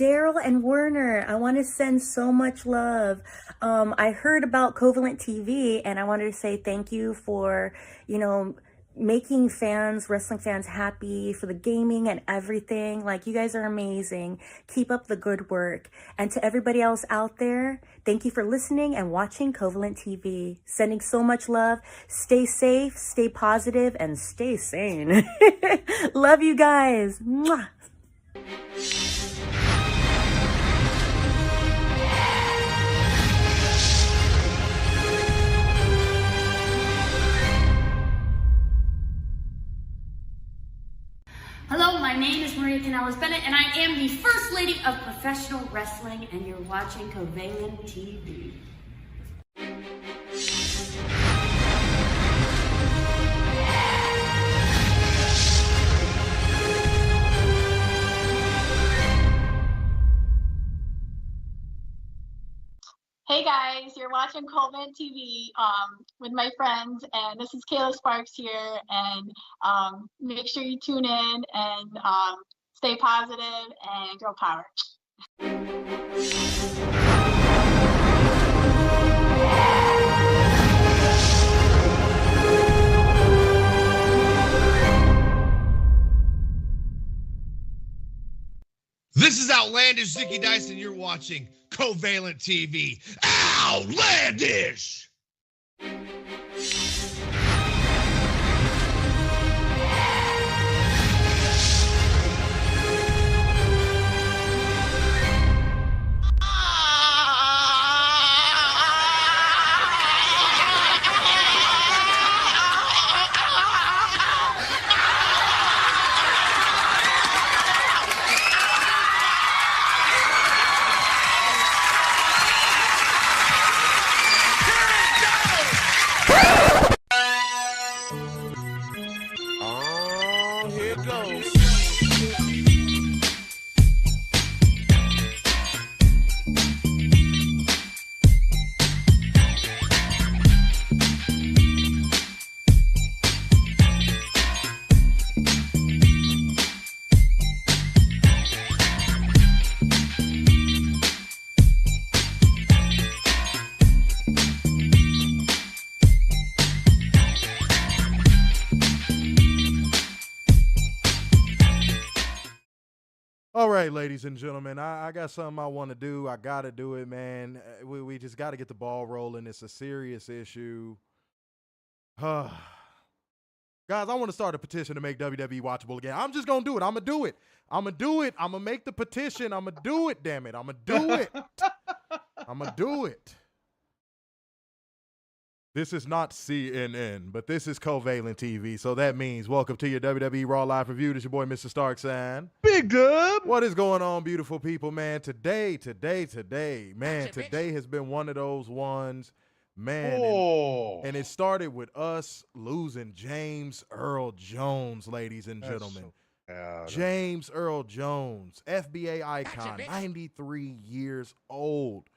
Daryl and Werner, I want to send so much love. I heard about Covalent TV, and I wanted to say thank you for, making fans, wrestling fans happy, for the gaming and everything. Like, you guys are amazing. Keep up the good work. And to everybody else out there, thank you for listening and watching Covalent TV. Sending so much love. Stay safe, stay positive, and stay sane. Love you guys. Mwah. Hello, my name is Maria Canales-Bennett, and I am the First Lady of Professional Wrestling, and you're watching Covalent TV. Hey guys, you're watching Covalent TV with my friends, and this is Kayla Sparks here, and make sure you tune in and stay positive and girl power. This is Outlandish Zicky Dice, and you're watching Covalent TV. Outlandish! All right, ladies and gentlemen, I got something I want to do. I got to do it, man. We just got to get the ball rolling. It's a serious issue. Guys, I want to start a petition to make WWE watchable again. I'm just going to do it. I'm going to do it. I'm going to do it. I'm going to make the petition. I'm going to do it, damn it. I'm going to do it. I'm going to do it. This is not CNN, but this is Covalent TV, so that means welcome to your WWE Raw Live Review. This is your boy, Mr.Starks, and Big Dub. What is going on, beautiful people, man? Today, man, today has been one of those ones, man, and it started with us losing James Earl Jones, ladies and gentlemen. James Earl Jones, FBA icon, 93 years old.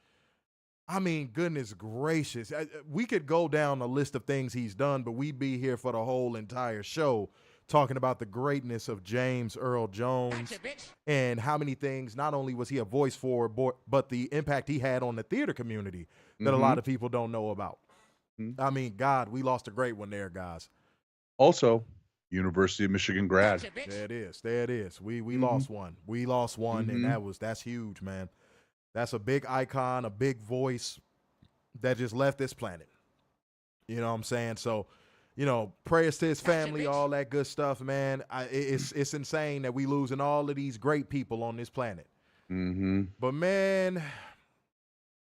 I mean, goodness gracious. We could go down a list of things he's done, but we'd be here for the whole entire show talking about the greatness of James Earl Jones and how many things not only was he a voice for, but the impact he had on the theater community that a lot of people don't know about. I mean, God, we lost a great one there, guys. Also, University of Michigan grad. There it is. There it is. We lost one. We lost one, and that's huge, man. That's a big icon, a big voice that just left this planet. You know what I'm saying? So, prayers to his family, all that good stuff, man. It's insane that we losing all of these great people on this planet. But, man,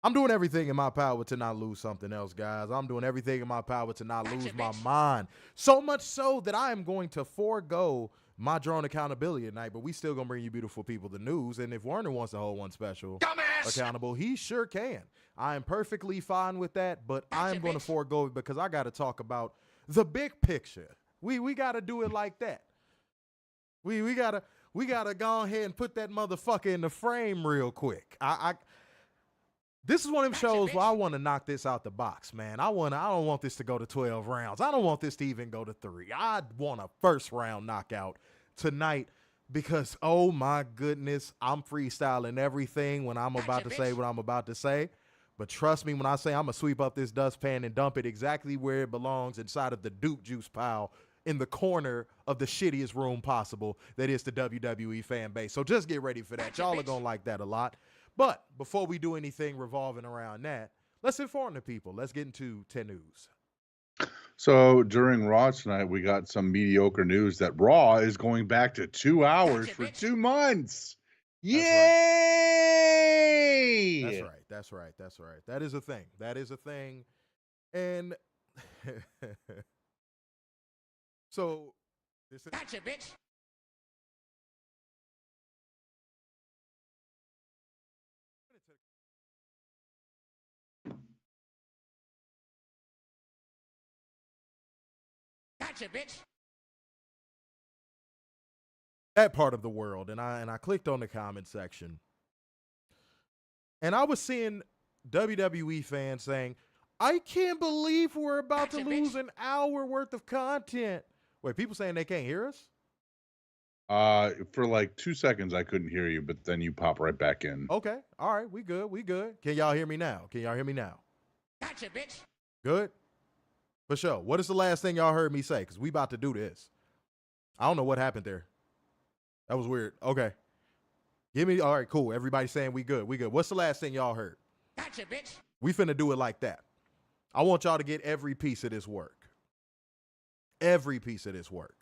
I'm doing everything in my power to not lose something else, guys. I'm doing everything in my power to not lose my mind. So much so that I am going to forego my drone accountability tonight, but we still gonna bring you beautiful people the news. And if Werner wants to hold one special accountable, he sure can. I am perfectly fine with that, but I'm gonna forego it because I gotta talk about the big picture. We gotta do it like that. We gotta go ahead and put that motherfucker in the frame real quick. This is one of them shows where I want to knock this out the box, man. I don't want this to go to 12 rounds. I don't want this to even go to 3. I want a first round knockout tonight. because, oh my goodness, I'm freestyling everything when I'm about to say what I'm about to say. But trust me when I say I'm going to sweep up this dustpan and dump it exactly where it belongs, inside of the Duke juice pile in the corner of the shittiest room possible, that is the WWE fan base. So just get ready for that. Y'all are going to like that a lot. But before we do anything revolving around that, let's inform the people. Let's get into 10 news. So during Raw tonight, we got some mediocre news that Raw is going back to 2 hours for 2 months. Yay! That's right. That's right. That's right. That is a thing. That is a thing. And so this is Gotcha, bitch. Gotcha, bitch. that part of the world, and I clicked on the comment section, and I was seeing WWE fans saying, I can't believe we're about to lose an hour worth of content. Wait, people saying they can't hear us? For like 2 seconds, I couldn't hear you, but then you pop right back in. Okay. All right. We good. We good. Can y'all hear me now? Can y'all hear me now? Gotcha, bitch. Good? For sure. What is the last thing y'all heard me say? Because we about to do this. I don't know what happened there. That was weird. Okay. Give me, all right, cool. Everybody saying we good. We good. What's the last thing y'all heard? Gotcha, bitch. We finna do it like that. I want y'all to get every piece of this work. Every piece of this work.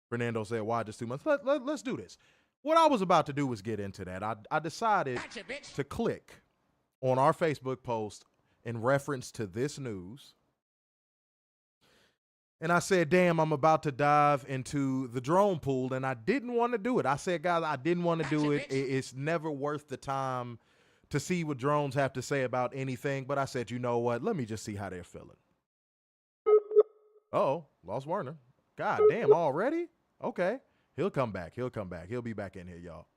Fernando said, why just 2 months? Let's do this. What I was about to do was get into that. I decided Gotcha, bitch. to click on our Facebook post in reference to this news. And I said, damn, I'm about to dive into the drone pool, and I didn't want to do it. I said, guys, I didn't want to do it. It's never worth the time to see what drones have to say about anything. But I said, you know what? Let me just see how they're feeling. Uh-oh, lost Werner. God damn, already? Okay. He'll come back. He'll come back. He'll be back in here, y'all.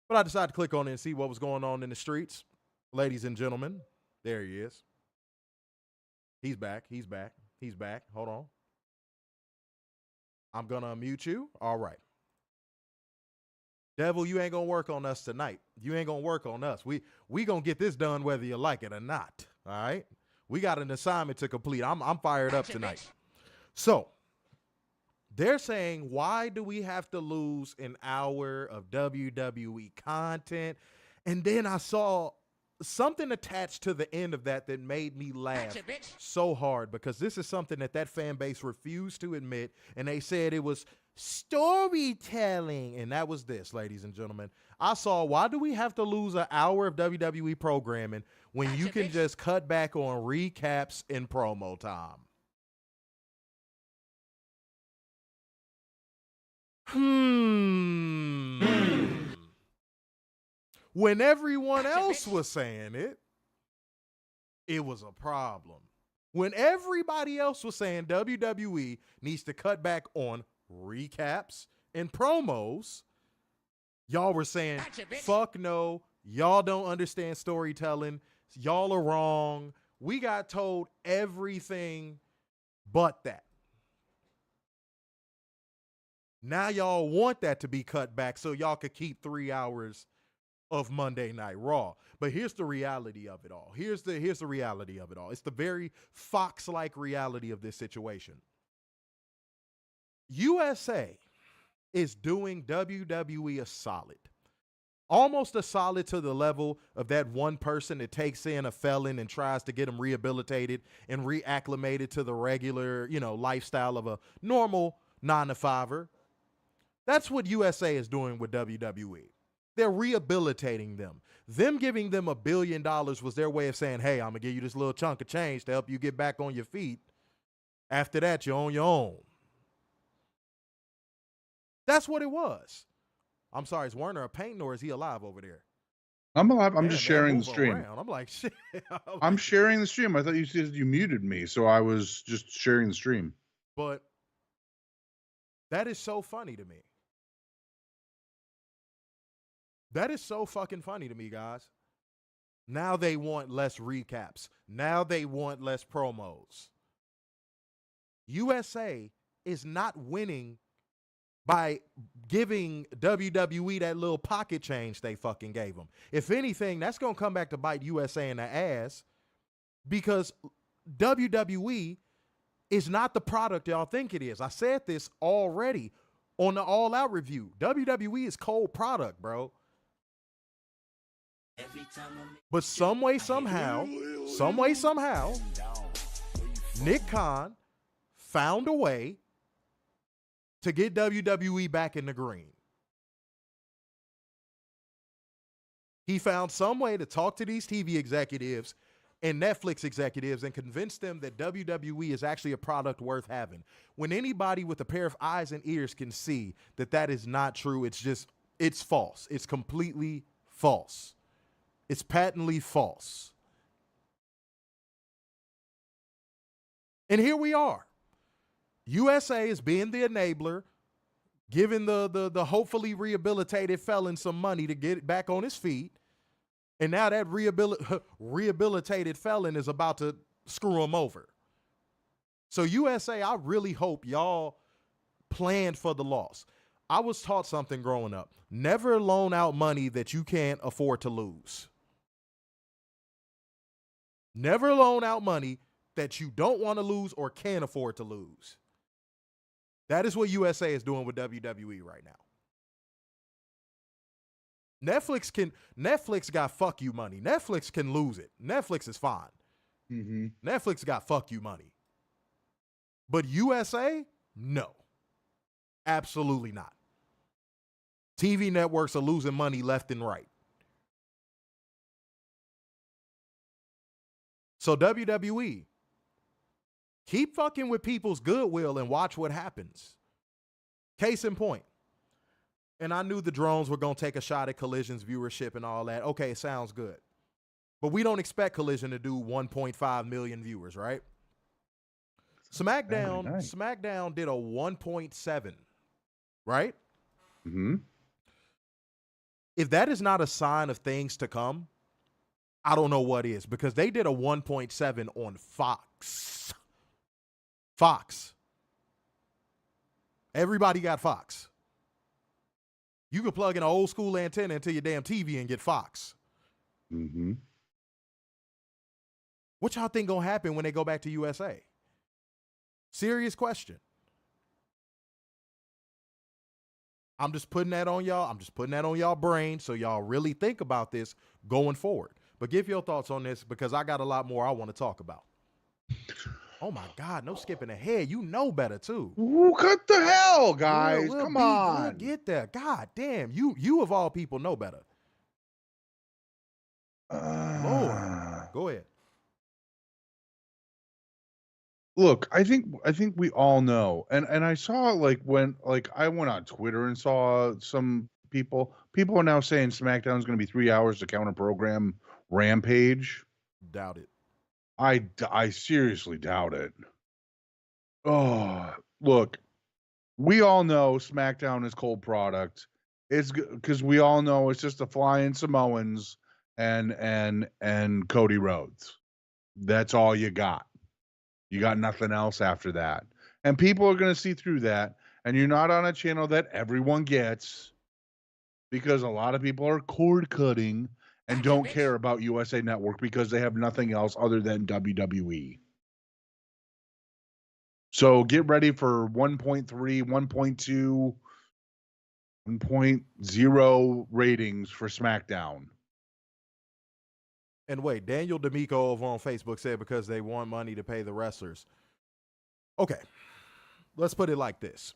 But I decided to click on it and see what was going on in the streets. Ladies and gentlemen, there he is. He's back. He's back. He's back. Hold on. I'm going to unmute you. All right. Devil, you ain't going to work on us tonight. You ain't going to work on us. We going to get this done whether you like it or not. All right? We got an assignment to complete. I'm fired up tonight. So, they're saying, why do we have to lose an hour of WWE content? And then I saw something attached to the end of that made me laugh so hard, because this is something that fan base refused to admit, and they said it was storytelling, and that was this, ladies and gentlemen. I saw, why do we have to lose an hour of WWE programming when you can just cut back on recaps and promo time? When everyone else was saying it, it was a problem. When everybody else was saying WWE needs to cut back on recaps and promos, y'all were saying, fuck no, y'all don't understand storytelling, y'all are wrong. We got told everything but that. Now y'all want that to be cut back so y'all could keep 3 hours of Monday Night Raw. But here's the reality of it all. Here's the reality of it all. It's the very Fox-like reality of this situation. USA is doing WWE a solid. Almost a solid to the level of that one person that takes in a felon and tries to get him rehabilitated and reacclimated to the regular, lifestyle of a normal 9-to-5er. That's what USA is doing with WWE. They're rehabilitating them. Them giving them $1 billion was their way of saying, hey, I'm going to give you this little chunk of change to help you get back on your feet. After that, you're on your own. That's what it was. I'm sorry, is Werner a painting or is he alive over there? I'm alive. I'm just sharing the stream. Around. I'm like, shit. I'm sharing the stream. I thought you said you muted me, so I was just sharing the stream. But that is so funny to me. That is so fucking funny to me, guys. Now they want less recaps. Now they want less promos. USA is not winning by giving WWE that little pocket change they fucking gave them. If anything, that's going to come back to bite USA in the ass, because WWE is not the product y'all think it is. I said this already on the All Out review. WWE is cold product, bro. But some way, somehow, Nick Khan found a way to get WWE back in the green. He found some way to talk to these TV executives and Netflix executives and convince them that WWE is actually a product worth having. When anybody with a pair of eyes and ears can see that that is not true, it's false. It's completely false. It's patently false. And here we are. USA is being the enabler, giving the hopefully rehabilitated felon some money to get back on his feet. And now that rehabilitated felon is about to screw him over. So USA, I really hope y'all planned for the loss. I was taught something growing up. Never loan out money that you can't afford to lose. Never loan out money that you don't want to lose or can't afford to lose. That is what USA is doing with WWE right now. Netflix got fuck you money. Netflix can lose it. Netflix is fine. Mm-hmm. Netflix got fuck you money. But USA, no. Absolutely not. TV networks are losing money left and right. So WWE, keep fucking with people's goodwill and watch what happens. Case in point. And I knew the drones were going to take a shot at Collision's viewership and all that. Okay, sounds good. But we don't expect Collision to do 1.5 million viewers, right? SmackDown did a 1.7, right? Mm-hmm. If that is not a sign of things to come, I don't know what is, because they did a 1.7 on Fox. Fox. Everybody got Fox. You can plug in an old school antenna into your damn TV and get Fox. Mm-hmm. What y'all think gonna happen when they go back to USA? Serious question. I'm just putting that on y'all. I'm just putting that on y'all brain so y'all really think about this going forward. But give your thoughts on this, because I got a lot more I want to talk about. Oh my God, no skipping ahead. You know better too. Ooh, what the hell, guys? We'll Come on. We'll get there. God damn, you of all people know better. Lord, go ahead. Look, I think we all know, and I saw when I went on Twitter and saw some people are now saying SmackDown is going to be 3 hours to counter program Rampage. Doubt it. I seriously doubt it. Oh, look, we all know SmackDown is cold product. It's because we all know it's just the flying Samoans and Cody Rhodes. That's all you got. You got nothing else after that. And people are going to see through that. And you're not on a channel that everyone gets, because a lot of people are cord cutting and don't care about USA Network because they have nothing else other than WWE. So get ready for 1.3, 1.2, 1.0 ratings for SmackDown. And wait, Daniel D'Amico over on Facebook said because they want money to pay the wrestlers. Okay, let's put it like this.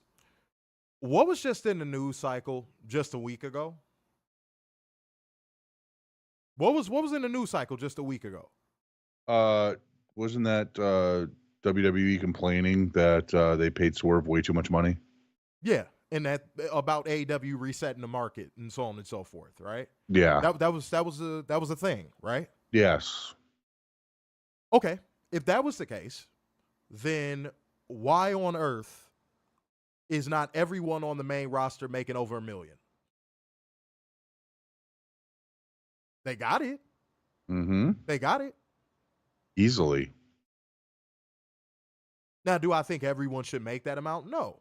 What was just in the news cycle just a week ago? What was in the news cycle just a week ago? Wasn't that WWE complaining that they paid Swerve way too much money? Yeah, and that about AEW resetting the market and so on and so forth, right? Yeah, that was a thing, right? Yes. Okay, if that was the case, then why on earth is not everyone on the main roster making over $1 million? They got it. Mm-hmm. They got it. Easily. Now, do I think everyone should make that amount? No.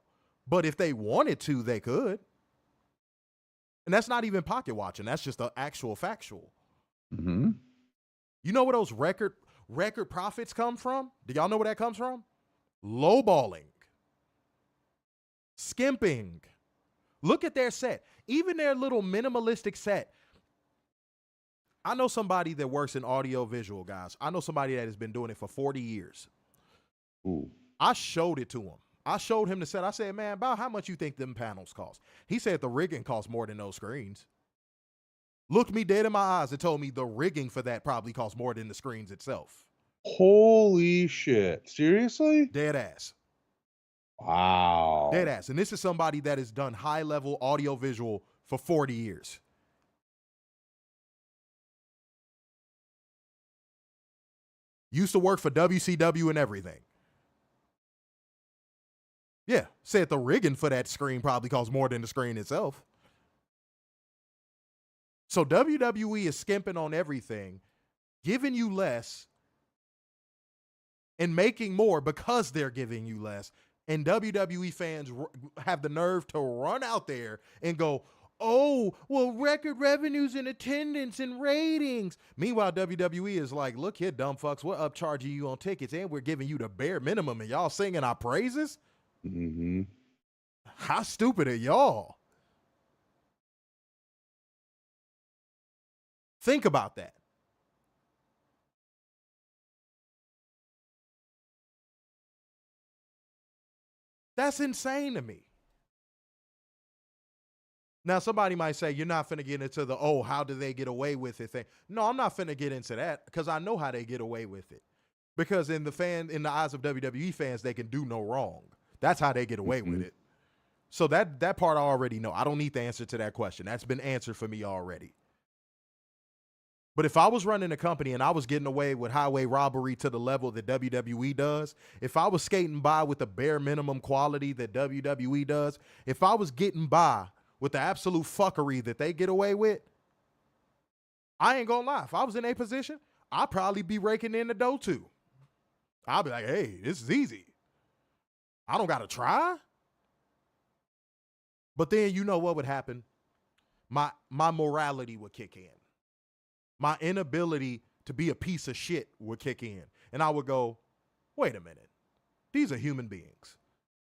But if they wanted to, they could. And that's not even pocket watching. That's just an actual factual. Mm-hmm. You know where those record profits come from? Do y'all know where that comes from? Lowballing. Skimping. Look at their set. Even their little minimalistic set. I know somebody that works in audio visual, guys. I know somebody that has been doing it for 40 years. Ooh. I showed it to him. I showed him the set. I said, man, about how much you think them panels cost? He said the rigging costs more than those screens. Looked me dead in my eyes and told me the rigging for that probably costs more than the screens itself. Holy shit. Seriously? Dead ass. Wow. Dead ass. And this is somebody that has done high-level audio visual for 40 years. Used to work for WCW and everything. Yeah, said the rigging for that screen probably costs more than the screen itself. So WWE is skimping on everything, giving you less, and making more because they're giving you less. And WWE fans have the nerve to run out there and go, oh, well, record revenues and attendance and ratings. Meanwhile, WWE is like, look here, dumb fucks, we're upcharging you on tickets and we're giving you the bare minimum and y'all singing our praises? Mm-hmm. How stupid are y'all? Think about that. That's insane to me. Now, somebody might say, you're not finna get into the, oh, how do they get away with it thing. No, I'm not finna get into that because I know how they get away with it. Because in the eyes of WWE fans, they can do no wrong. That's how they get away with it. So that part I already know. I don't need the answer to that question. That's been answered for me already. But if I was running a company and I was getting away with highway robbery to the level that WWE does, if I was skating by with the bare minimum quality that WWE does, if I was getting by with the absolute fuckery that they get away with, I ain't gonna lie. If I was in a position, I'd probably be raking in the dough too. I'll be like, hey, this is easy. I don't got to try. But then you know what would happen? My morality would kick in. My inability to be a piece of shit would kick in. And I would go, wait a minute. These are human beings.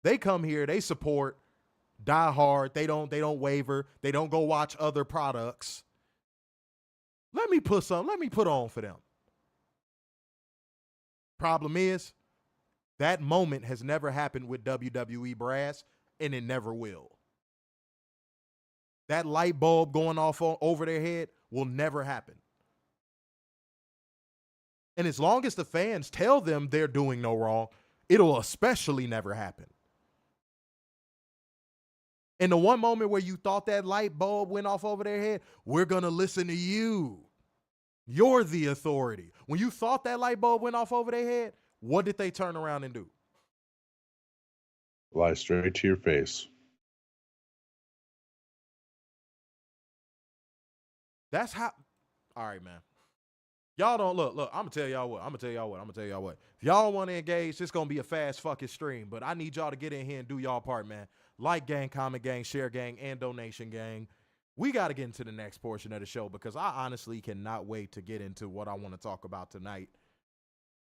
They come here, they support, die hard, they don't waver, they don't go watch other products. Let me put on for them. Problem is, that moment has never happened with WWE brass, and it never will. That light bulb going off over their head will never happen. And as long as the fans tell them they're doing no wrong, it'll especially never happen. And the one moment where you thought that light bulb went off over their head, we're going to listen to you. You're the authority. When you thought that light bulb went off over their head, what did they turn around and do? Lie straight to your face. That's how. All right, man. Y'all don't look. I'm gonna tell y'all what. If y'all want to engage, it's gonna be a fast fucking stream. But I need y'all to get in here and do y'all part, man. Like gang, comment gang, share gang, and donation gang. We got to get into the next portion of the show because I honestly cannot wait to get into what I want to talk about tonight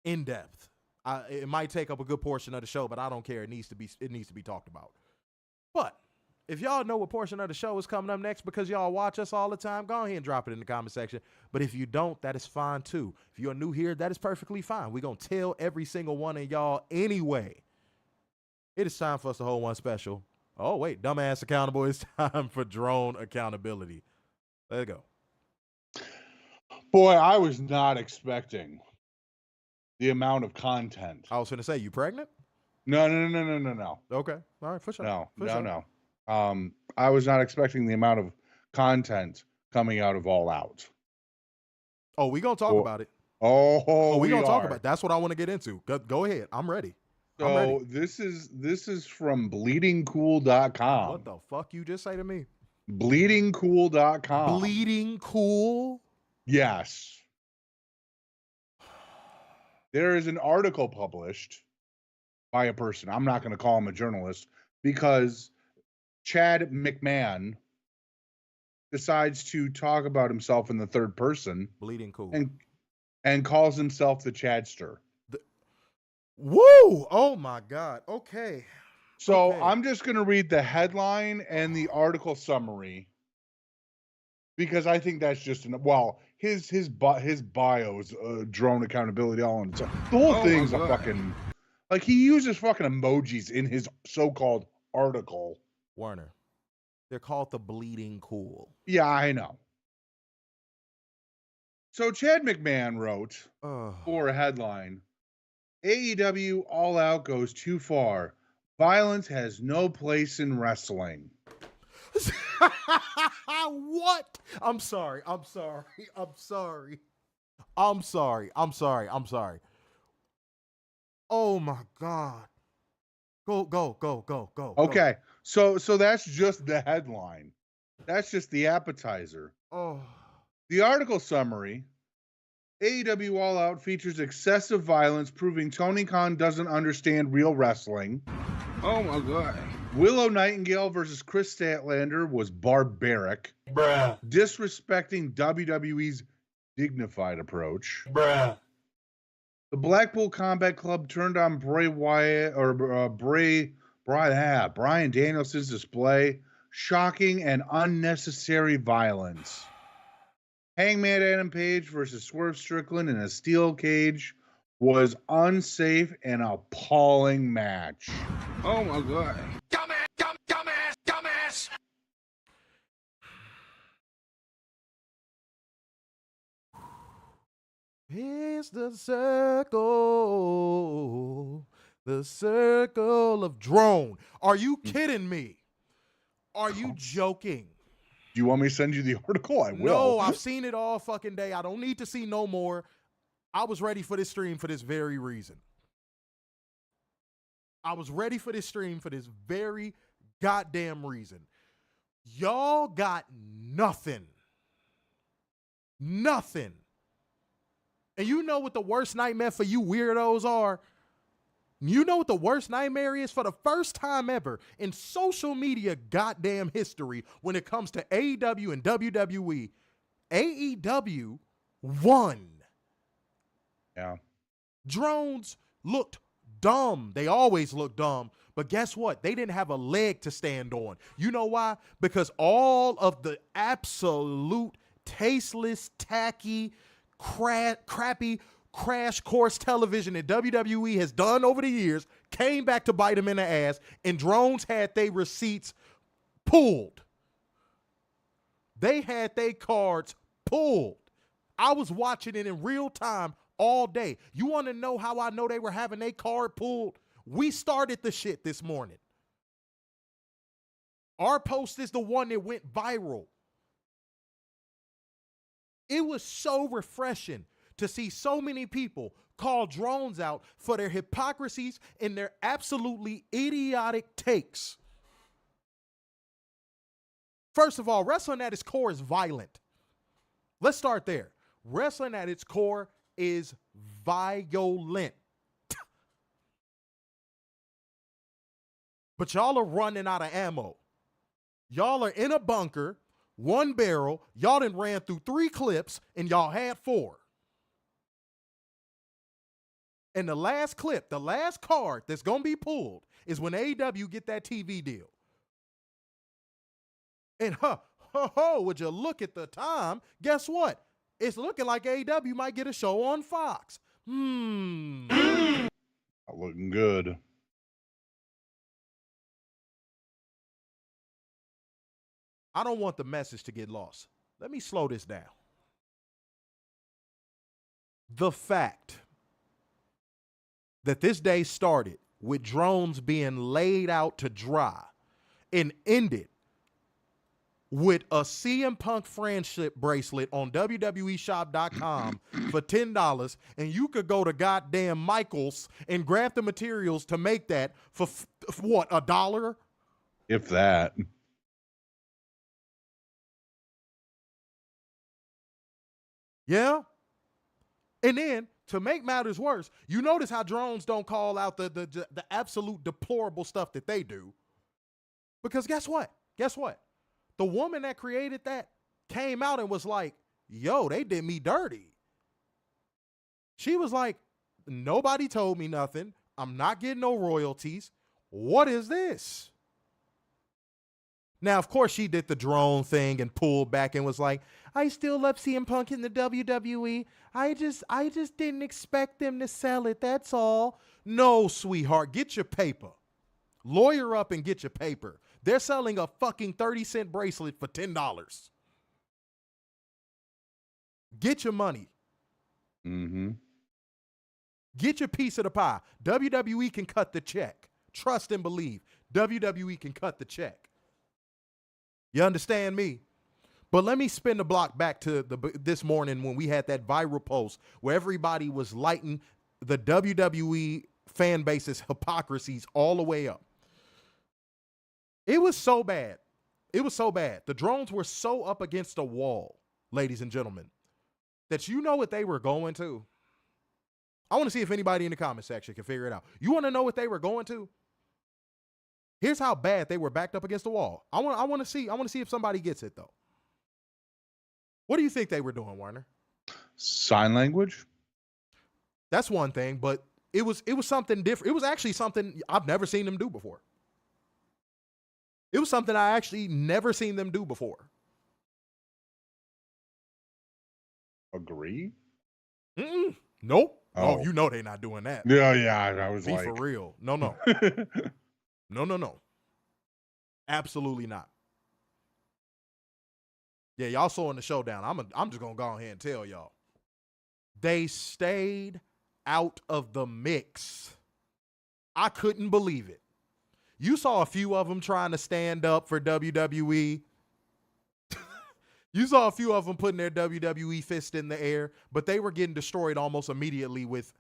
in depth. It might take up a good portion of the show, but I don't care. It needs to be talked about. But if y'all know what portion of the show is coming up next because y'all watch us all the time, go ahead and drop it in the comment section. But if you don't, that is fine too. If you're new here, that is perfectly fine. We're going to tell every single one of y'all anyway. It is time for us to hold one special. Oh, wait, dumbass accountable. It's time for drone accountability. Let's go. Boy, I was not expecting the amount of content. I was going to say, you pregnant? No. Okay. All right, for sure. No. I was not expecting the amount of content coming out of All Out. Oh, we going to talk about it. Oh, we going to talk about it. That's what I want to get into. Go ahead. I'm ready. So this is from bleedingcool.com. What the fuck you just say to me? Bleedingcool.com. Bleeding Cool? Yes. There is an article published by a person. I'm not going to call him a journalist because Chad McMahon decides to talk about himself in the third person Bleeding cool. and calls himself the Chadster. Woo! Oh my God. Okay. So Okay. I'm just going to read the headline and the article summary because I think that's just his bio is drone accountability all on its own. The whole thing's a fucking like he uses fucking emojis in his so-called article. Warner. They're called the Bleeding Cool. Yeah, I know. So Chad McMahon wrote for a headline, AEW All Out goes too far. Violence has no place in wrestling. What? I'm sorry. Oh my God. Go. Okay. So that's just the headline. That's just the appetizer. Oh. The article summary, AEW All Out features excessive violence, proving Tony Khan doesn't understand real wrestling. Oh my God. Willow Nightingale versus Chris Statlander was barbaric. Bruh. Disrespecting WWE's dignified approach. Bruh. The Blackpool Combat Club turned on Bray Wyatt or Bryan Danielson's display. Shocking and unnecessary violence. Hangman Adam Page versus Swerve Strickland in a steel cage was unsafe and appalling match. Oh my God. Dumbass! Here's the circle of drone. Are you kidding me? Are you joking? Do you want me to send you the article? I will. No, I've seen it all fucking day. I don't need to see no more. I was ready for this stream for this very reason. I was ready for this stream for this very goddamn reason. Y'all got nothing. Nothing. And you know what the worst nightmare for you weirdos are? You know what the worst nightmare is? For the first time ever in social media goddamn history when it comes to AEW and WWE, AEW won. Yeah. Drones looked dumb. They always look dumb. But guess what? They didn't have a leg to stand on. You know why? Because all of the absolute tasteless, tacky, crappy crash course television that WWE has done over the years came back to bite them in the ass, and drones had their receipts pulled. They had their cards pulled. I was watching it in real time all day. You want to know how I know they were having their card pulled? We started the shit this morning. Our post is the one that went viral. It was so refreshing to see so many people call drones out for their hypocrisies and their absolutely idiotic takes. First of all, wrestling at its core is violent. Let's start there. Wrestling at its core is violent. But y'all are running out of ammo. Y'all are in a bunker, one barrel. Y'all done ran through 3 clips and y'all had 4. And the last clip, the last card that's going to be pulled is when AEW get that TV deal. And would you look at the time? Guess what? It's looking like AEW might get a show on Fox. Not looking good. I don't want the message to get lost. Let me slow this down. The fact that this day started with drones being laid out to dry and ended with a CM Punk friendship bracelet on WWEshop.com for $10, and you could go to goddamn Michael's and grab the materials to make that for what, $1? If that. Yeah? And then, to make matters worse, you notice how drones don't call out the absolute deplorable stuff that they do. Because guess what? Guess what? The woman that created that came out and was like, yo, they did me dirty. She was like, nobody told me nothing. I'm not getting no royalties. What is this? Now, of course, she did the drone thing and pulled back and was like, I still love CM Punk in the WWE. I just didn't expect them to sell it. That's all. No, sweetheart, get your paper. Lawyer up and get your paper. They're selling a fucking 30-cent bracelet for $10. Get your money. Mm-hmm. Get your piece of the pie. WWE can cut the check. Trust and believe. WWE can cut the check. You understand me? But let me spin the block back to this morning when we had that viral post where everybody was lighting the WWE fan base's hypocrisies all the way up. It was so bad. It was so bad. The drones were so up against the wall, ladies and gentlemen, that you know what they were going to. I want to see if anybody in the comment section can figure it out. You want to know what they were going to? Here's how bad they were backed up against the wall. I want to see if somebody gets it though. What do you think they were doing, Warner? Sign language? That's one thing, but it was something different. It was actually something I've never seen them do before. It was something I actually never seen them do before. Agree? Nope. Oh, you know they're not doing that. Yeah. I was Be like, for real. No. No. Absolutely not. Yeah, y'all saw in the showdown. I'm just gonna go ahead and tell y'all. They stayed out of the mix. I couldn't believe it. You saw a few of them trying to stand up for WWE. You saw a few of them putting their WWE fist in the air, but they were getting destroyed almost immediately with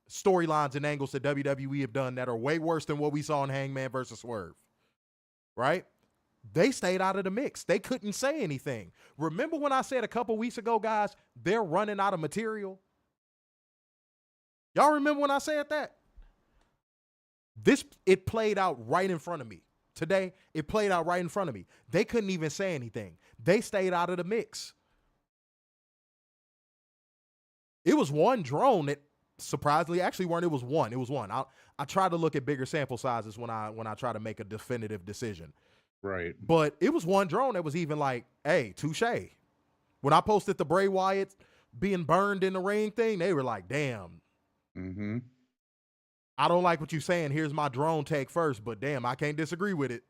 storylines and angles that WWE have done that are way worse than what we saw in Hangman versus Swerve. Right? They stayed out of the mix. They couldn't say anything. Remember when I said a couple weeks ago, guys, they're running out of material? Y'all remember when I said that? It played out right in front of me. Today, it played out right in front of me. They couldn't even say anything. They stayed out of the mix. It was one drone that surprisingly, actually weren't. It was one. I try to look at bigger sample sizes when I try to make a definitive decision. right. But it was one drone that was even like, hey, touche. When I posted the Bray Wyatt being burned in the ring thing, they were like, damn. Mm-hmm. I don't like what you're saying. Here's my drone take first, but damn, I can't disagree with it.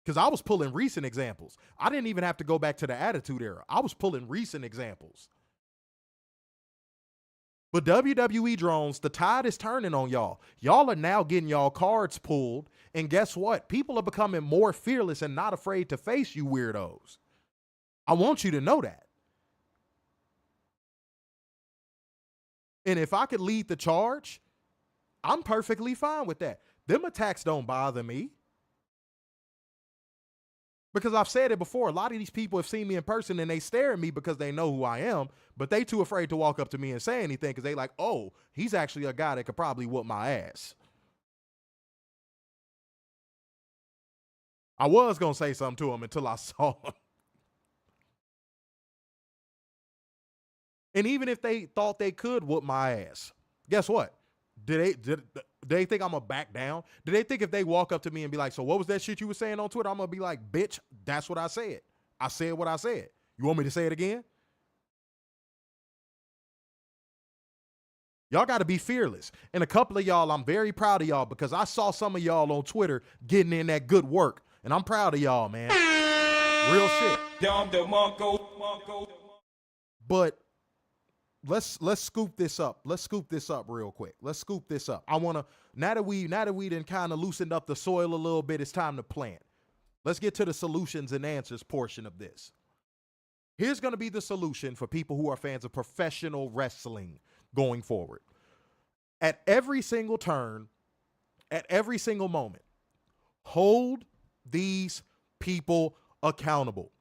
Because I was pulling recent examples. I didn't even have to go back to the Attitude Era. I was pulling recent examples. But WWE drones, the tide is turning on y'all. Y'all are now getting y'all cards pulled. And guess what? People are becoming more fearless and not afraid to face you weirdos. I want you to know that. And if I could lead the charge, I'm perfectly fine with that. Them attacks don't bother me. Because I've said it before, a lot of these people have seen me in person and they stare at me because they know who I am, but they too afraid to walk up to me and say anything because they like, oh, he's actually a guy that could probably whoop my ass. I was going to say something to him until I saw him. And even if they thought they could whoop my ass, guess what? Did they think I'm going to back down? Do they think if they walk up to me and be like, so what was that shit you were saying on Twitter? I'm going to be like, bitch, that's what I said. I said what I said. You want me to say it again? Y'all got to be fearless. And a couple of y'all, I'm very proud of y'all because I saw some of y'all on Twitter getting in that good work. And I'm proud of y'all, man. Real shit. But let's scoop this up. Let's scoop this up real quick. Let's scoop this up. I want to, now that we done kind of loosened up the soil a little bit, it's time to plant. Let's get to the solutions and answers portion of this. Here's going to be the solution for people who are fans of professional wrestling going forward. At every single turn, at every single moment, hold these people accountable.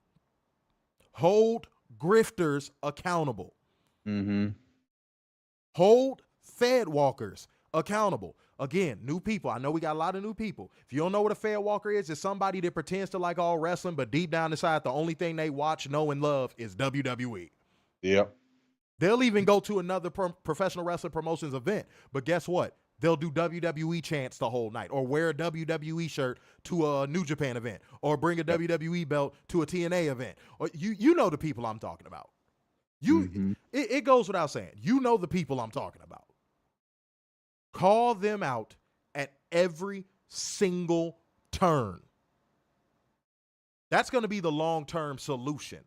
Hold grifters accountable. Mm-hmm. Hold fed walkers accountable. Again, new people. I know we got a lot of new people. If you don't know what a fair walker is, it's somebody that pretends to like all wrestling, but deep down inside, the only thing they watch, know, and love is WWE. Yep. They'll even go to another professional wrestling promotions event, but guess what? They'll do WWE chants the whole night, or wear a WWE shirt to a New Japan event, or bring a WWE belt to a TNA event. Or you know the people I'm talking about. It goes without saying. You know the people I'm talking about. Call them out at every single turn. That's going to be the long-term solution.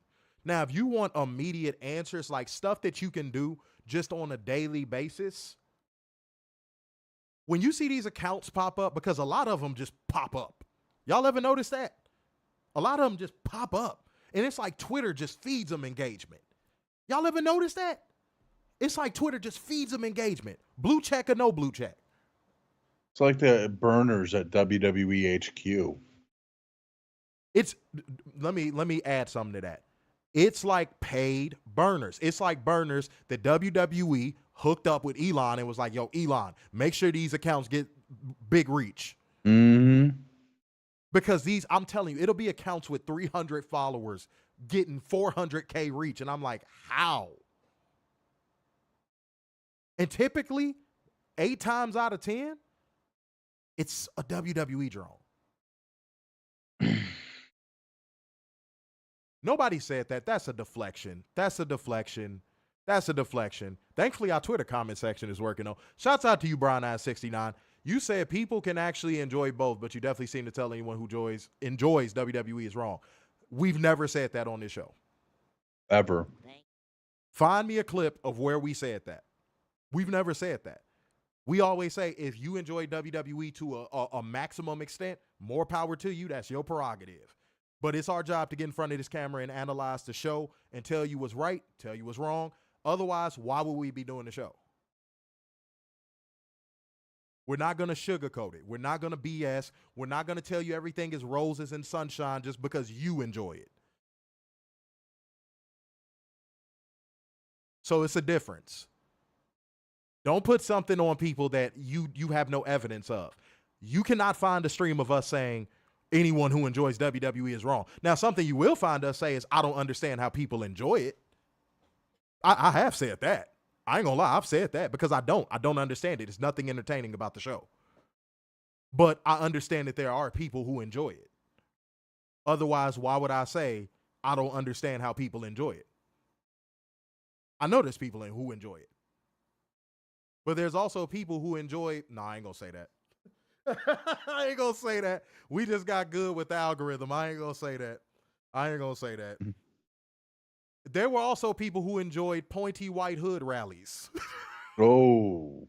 Now, if you want immediate answers, like stuff that you can do just on a daily basis, when you see these accounts pop up, because a lot of them just pop up. Y'all ever notice that? A lot of them just pop up. And it's like Twitter just feeds them engagement. Y'all ever notice that? It's like Twitter just feeds them engagement. Blue check or no blue check. It's like the burners at WWE HQ. It's let me add something to that. It's like paid burners. It's like burners that WWE hooked up with Elon and was like, yo, Elon, make sure these accounts get big reach. Because these, I'm telling you, it'll be accounts with 300 followers getting 400K reach. And I'm like, how? And typically, 8 times out of 10, it's a WWE drone. Nobody said that. That's a deflection. That's a deflection. That's a deflection. Thankfully, our Twitter comment section is working on. Shouts out to you, Brian969. You said people can actually enjoy both, but you definitely seem to tell anyone who enjoys WWE is wrong. We've never said that on this show. Ever. Find me a clip of where we said that. We've never said that. We always say if you enjoy WWE to a maximum extent, more power to you. That's your prerogative. But it's our job to get in front of this camera and analyze the show and tell you what's right, tell you what's wrong. Otherwise, why would we be doing the show? We're not going to sugarcoat it. We're not going to BS. We're not going to tell you everything is roses and sunshine just because you enjoy it. So it's a difference. Don't put something on people that you have no evidence of. You cannot find a stream of us saying anyone who enjoys WWE is wrong. Now, something you will find us say is, I don't understand how people enjoy it. I have said that. I ain't gonna lie, I've said that because I don't understand it. There's nothing entertaining about the show. But I understand that there are people who enjoy it. Otherwise, why would I say I don't understand how people enjoy it? I know there's people who enjoy it. But there's also people who enjoy, no, I ain't gonna say that. I ain't gonna say that. We just got good with the algorithm. I ain't gonna say that. There were also people who enjoyed pointy white hood rallies. Oh.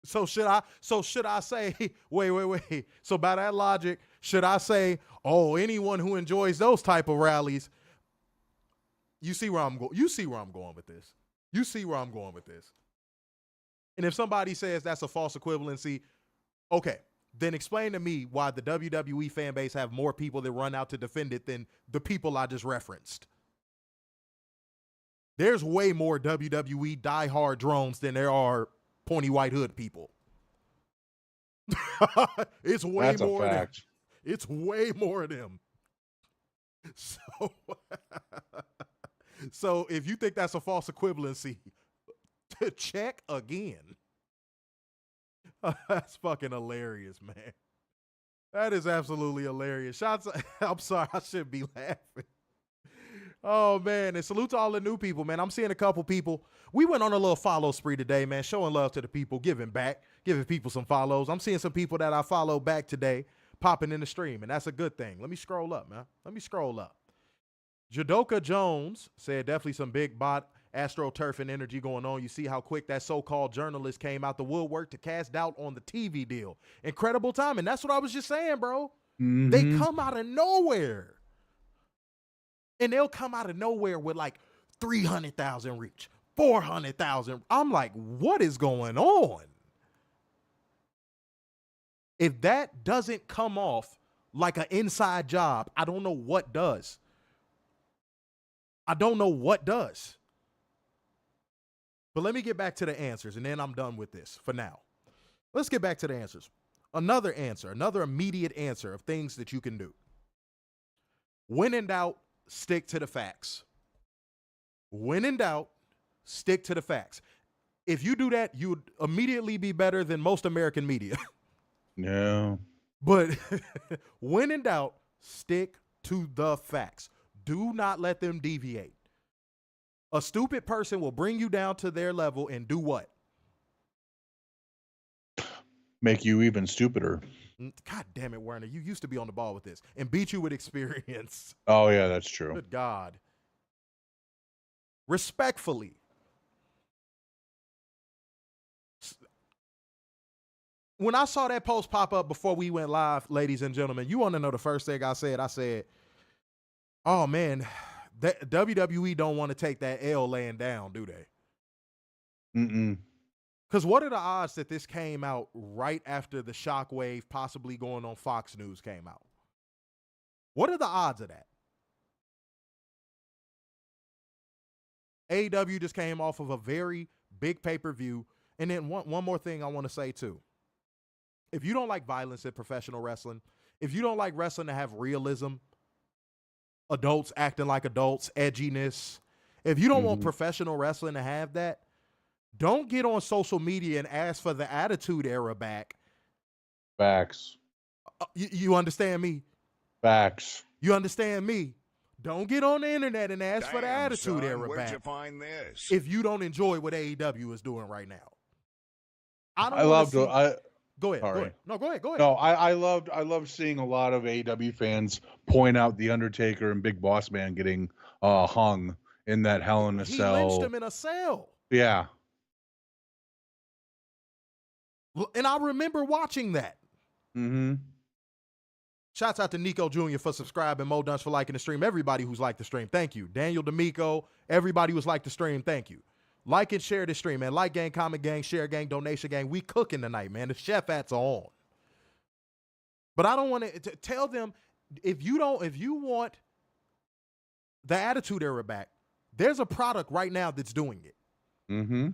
So should I say, wait. So by that logic, should I say, oh, anyone who enjoys those type of rallies? You see where I'm going with this. And if somebody says that's a false equivalency, okay, then explain to me why the WWE fan base have more people that run out to defend it than the people I just referenced. There's way more WWE diehard drones than there are pointy white hood people. It's way That's more a of them. fact. It's way more of them. So if you think that's a false equivalency, check again. That's fucking hilarious, man. That is absolutely hilarious. I'm sorry, I shouldn't be laughing. Oh, man. And salute to all the new people, man. I'm seeing a couple people. We went on a little follow spree today, man, showing love to the people, giving back, giving people some follows. I'm seeing some people that I followed back today popping in the stream, and that's a good thing. Let me scroll up, man. Jadoka Jones said definitely some big bot astroturf and energy going on. You see how quick that so-called journalist came out the woodwork to cast doubt on the TV deal. Incredible timing. That's what I was just saying, bro. Mm-hmm. They come out of nowhere. And they'll come out of nowhere with like 300,000 reach, 400,000. I'm like, what is going on? If that doesn't come off like an inside job, I don't know what does. But let me get back to the answers, and then I'm done with this for now. let's get back to the answers. Another answer, another immediate answer of things that you can do. When in doubt, stick to the facts. When in doubt, stick to the facts. If you do that, you would immediately be better than most American media. No. But when in doubt, stick to the facts. Do not let them deviate. A stupid person will bring you down to their level and do what? Make you even stupider. God damn it, Werner. You used to be on the ball with this and beat you with experience. Oh, yeah, that's true. Good God. Respectfully. When I saw that post pop up before we went live, ladies and gentlemen, you want to know the first thing I said? I said, oh, man, that WWE don't want to take that L laying down, do they? Mm-mm. Because what are the odds that this came out right after the shockwave possibly going on Fox News came out? What are the odds of that? AEW just came off of a very big pay-per-view. And then one more thing I want to say, too. If you don't like violence in professional wrestling, if you don't like wrestling to have realism, adults acting like adults, edginess, if you don't want professional wrestling to have that, don't get on social media and ask for the Attitude Era back. Facts. You understand me? Facts. You understand me? Don't get on the internet and ask for the Damn, Attitude son, Era where'd back. you find this? If you don't enjoy what AEW is doing right now. Go ahead. Sorry. Go ahead. No, go ahead. Go ahead. No, I loved seeing a lot of AEW fans point out the Undertaker and Big Boss Man getting hung in that Hell in a Cell. He lynched him in a cell. Yeah. And I remember watching that. Mm-hmm. Shouts out to Nico Jr. for subscribing, Mo Dunce for liking the stream. Everybody who's liked the stream, thank you. Daniel D'Amico, everybody who's liked the stream, thank you. Like and share the stream, man. Like gang, comment gang, share gang, donation gang. We cooking tonight, man. The chef hats are on. But I don't want to tell them, if you want the Attitude Era back, there's a product right now that's doing it. Mm-hmm.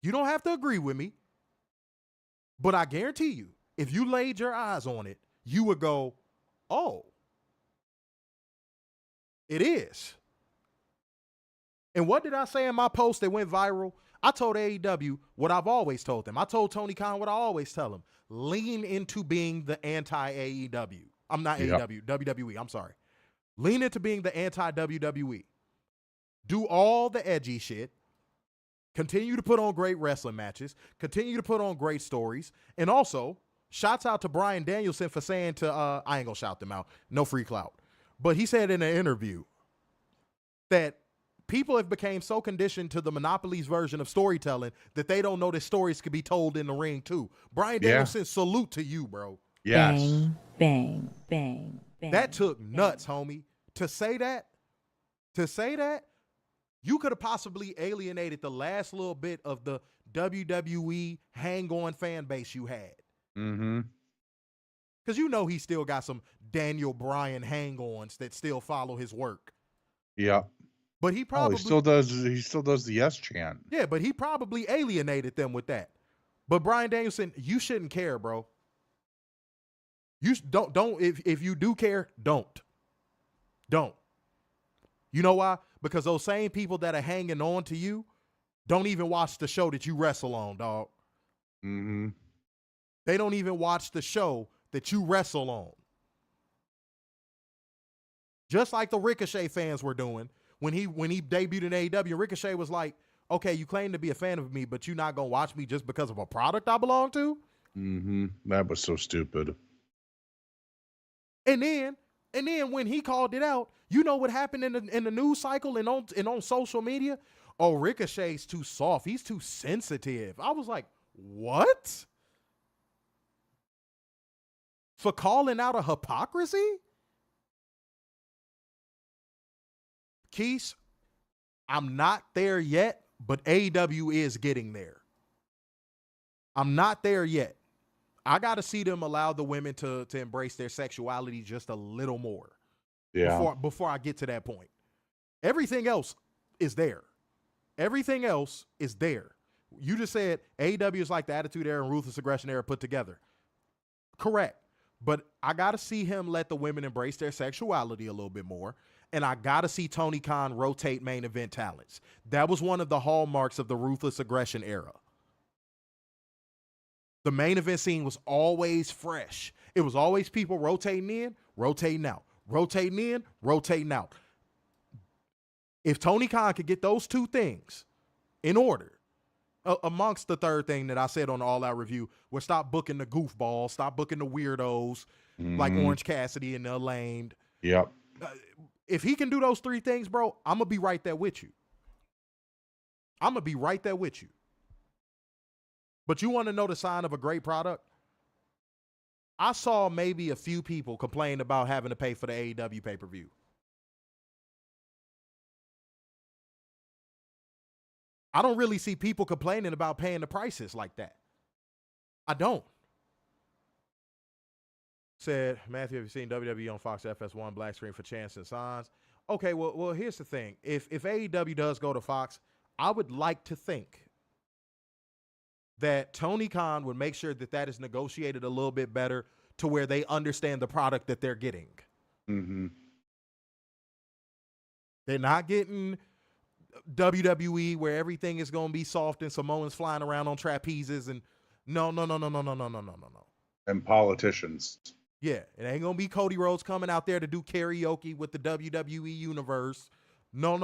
You don't have to agree with me, but I guarantee you, if you laid your eyes on it, you would go, oh, it is. And what did I say in my post that went viral? I told AEW what I've always told them. I told Tony Khan what I always tell him. Lean into being the anti-AEW. I'm not AEW, WWE, I'm sorry. Lean into being the anti-WWE. Do all the edgy shit. Continue to put on great wrestling matches. Continue to put on great stories. And also, shouts out to Bryan Danielson for saying to, I ain't gonna shout them out, no free clout. But he said in an interview that people have become so conditioned to the Monopoly's version of storytelling that they don't know that stories could be told in the ring too. Bryan Danielson, salute to you, bro. Yes. Bang, bang, bang, bang. That took nuts, homie. To say that, you could have possibly alienated the last little bit of the WWE hang-on fan base you had. Mm-hmm. Because you know he still got some Daniel Bryan hang-ons that still follow his work. Yeah. But he probably he still does the yes chant. Yeah, but he probably alienated them with that. But Bryan Danielson, you shouldn't care, bro. You don't if you do care, don't. You know why? Because those same people that are hanging on to you don't even watch the show that you wrestle on, dog. Mm-hmm. They don't even watch the show that you wrestle on. Just like the Ricochet fans were doing when he debuted in AEW. Ricochet was like, okay, you claim to be a fan of me, but you're not going to watch me just because of a product I belong to? Mm-hmm. That was so stupid. And then when he called it out, you know what happened in the news cycle and on social media? Oh, Ricochet's too soft. He's too sensitive. I was like, what? For calling out a hypocrisy? Keith, I'm not there yet, but AEW is getting there. I'm not there yet. I got to see them allow the women to embrace their sexuality just a little more. Yeah. Before I get to that point. Everything else is there. Everything else is there. You just said AEW is like the Attitude Era and Ruthless Aggression Era put together. Correct. But I got to see him let the women embrace their sexuality a little bit more. And I got to see Tony Khan rotate main event talents. That was one of the hallmarks of the Ruthless Aggression Era. The main event scene was always fresh. It was always people rotating in, rotating out, rotating in, rotating out. If Tony Khan could get those two things in order, amongst the third thing that I said on the All Out review, was stop booking the goofballs, stop booking the weirdos like Orange Cassidy and the Lamed. Yep. If he can do those three things, bro, I'm going to be right there with you. I'm going to be right there with you. But you want to know the sign of a great product? I saw maybe a few people complain about having to pay for the AEW pay-per-view. I don't really see people complaining about paying the prices like that. I don't. Said, Matthew, have you seen WWE on Fox FS1 black screen for Chance and Signs? Okay, well, here's the thing. If AEW does go to Fox, I would like to think that Tony Khan would make sure that that is negotiated a little bit better to where they understand the product that they're getting. Mm-hmm. They're not getting WWE where everything is going to be soft and Samoans flying around on trapezes and no. And politicians. Yeah, it ain't going to be Cody Rhodes coming out there to do karaoke with the WWE universe. No.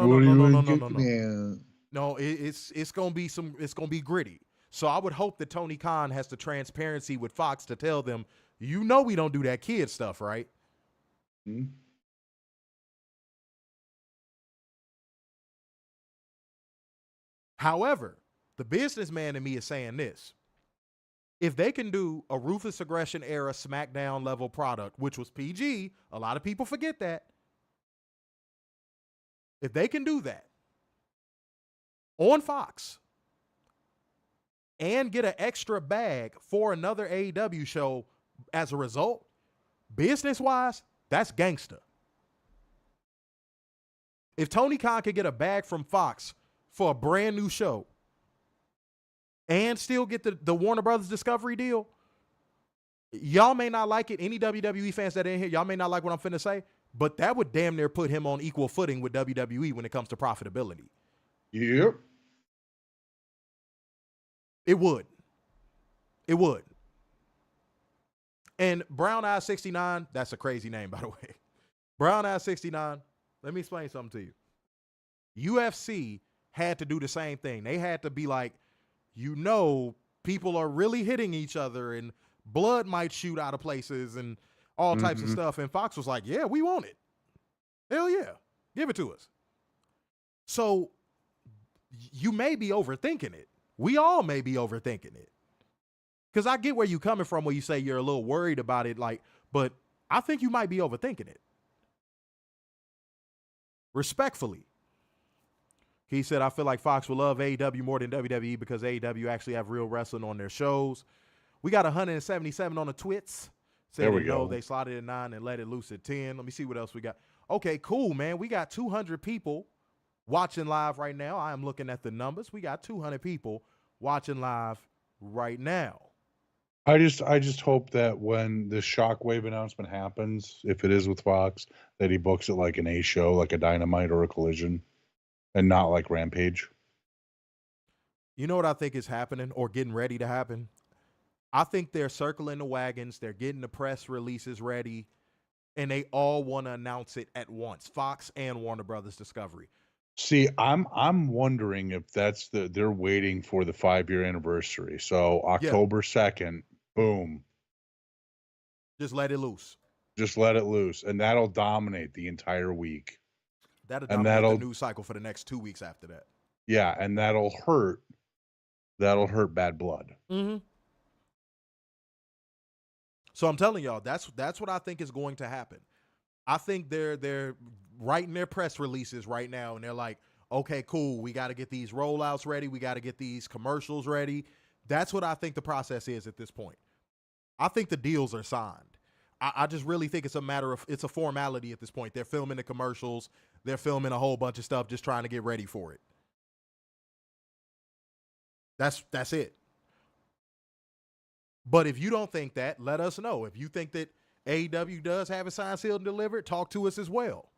No, it's going to be gritty. So I would hope that Tony Khan has the transparency with Fox to tell them, you know, we don't do that kid stuff, right? Mm-hmm. However, the businessman in me is saying this. If they can do a Ruthless Aggression era SmackDown level product, which was PG, a lot of people forget that. If they can do that on Fox and get an extra bag for another AEW show as a result, business-wise, that's gangsta. If Tony Khan could get a bag from Fox for a brand new show and still get the Warner Brothers Discovery deal, y'all may not like it. Any WWE fans that are in here, y'all may not like what I'm finna say, but that would damn near put him on equal footing with WWE when it comes to profitability. Yep. It would. It would. And Brown Eye 69, that's a crazy name, by the way. Brown Eye 69, let me explain something to you. UFC had to do the same thing. They had to be like, you know, people are really hitting each other and blood might shoot out of places and all types of stuff. And Fox was like, yeah, we want it. Hell yeah. Give it to us. So you may be overthinking it. We all may be overthinking it. Because I get where you're coming from when you say you're a little worried about it, like, but I think you might be overthinking it. Respectfully. He said, I feel like Fox will love AEW more than WWE because AEW actually have real wrestling on their shows. We got 177 on the twits. Said there we go. They slotted at 9 and let it loose at 10. Let me see what else we got. Okay, cool, man. We got 200 people watching live right now. I am looking at the numbers. We got 200 people watching live right now. I just hope that when this Shockwave announcement happens, if it is with Fox, that he books it like an A show, like a Dynamite or a Collision, and not like Rampage. You know what I think is happening or getting ready to happen? I think they're circling the wagons. They're getting the press releases ready, and they all want to announce it at once. Fox and Warner Brothers Discovery. See, I'm wondering if they're waiting for the 5-year anniversary. So October 2nd, boom. Just let it loose. Just let it loose, and that'll dominate the entire week. That'll dominate the news cycle for the next 2 weeks after that. Yeah, and that'll hurt Bad Blood. Mm-hmm. So I'm telling y'all, that's what I think is going to happen. I think they're writing their press releases right now, and they're like, okay, cool, we got to get these rollouts ready. We got to get these commercials ready. That's what I think the process is at this point. I think the deals are signed. I just really think it's a formality at this point. They're filming the commercials. They're filming a whole bunch of stuff just trying to get ready for it. That's it. But if you don't think that, let us know. If you think that AEW does have it signed, sealed, and delivered, talk to us as well.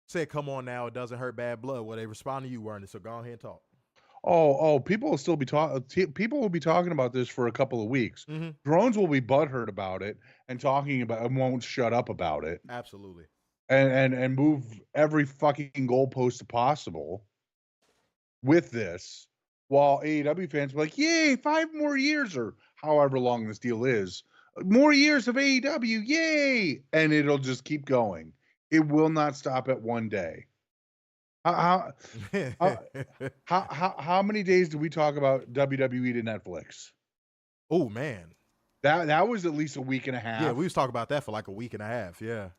Said, come on now, it doesn't hurt bad blood. Well, they respond to you, Werner, so go ahead and talk. People will still be talking. People will be talking about this for a couple of weeks. Drones will be butthurt about it and talking about and won't shut up about it. Absolutely. And move every fucking goalpost possible with this, while AEW fans be like, yay, 5 more years or however long this deal is. More years of AEW, yay! And it'll just keep going. It will not stop at one day. How many days do we talk about WWE to Netflix? Oh man, that was at least a week and a half. Yeah, we was talking about that for like a week and a half. Yeah.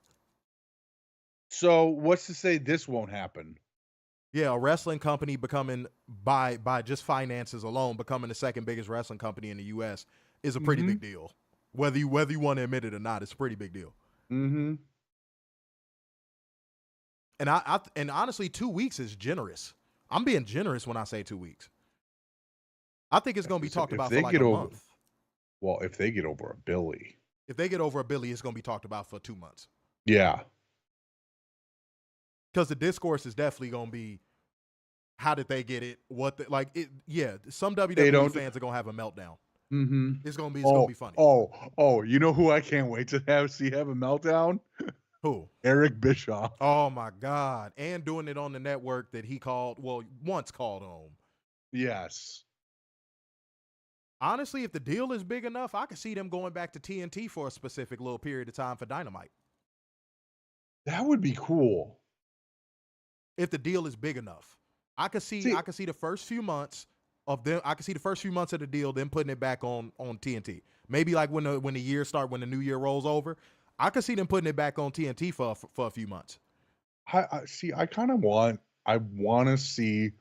So what's to say this won't happen? Yeah, a wrestling company becoming by just finances alone becoming the second biggest wrestling company in the U.S. is a pretty big deal. Whether you want to admit it or not, it's a pretty big deal. Mm-hmm. And honestly, 2 weeks is generous. I'm being generous when I say 2 weeks. I think it's going to be talked about for like a month. Well, if they get over a Billy. If they get over a Billy, it's going to be talked about for 2 months. Yeah. Because the discourse is definitely going to be, how did they get it? Some WWE fans are going to have a meltdown. Mm-hmm. It's going to be funny. You know who I can't wait to have a meltdown? Who? Eric Bischoff. Oh my God. And doing it on the network that he once called on. Yes. Honestly, if the deal is big enough, I could see them going back to TNT for a specific little period of time for Dynamite. That would be cool. If the deal is big enough. I could see the first few months of them. I could see the first few months of the deal, then putting it back on TNT. Maybe like when the year starts, when the new year rolls over, I could see them putting it back on TNT for a few months. I kind of want to see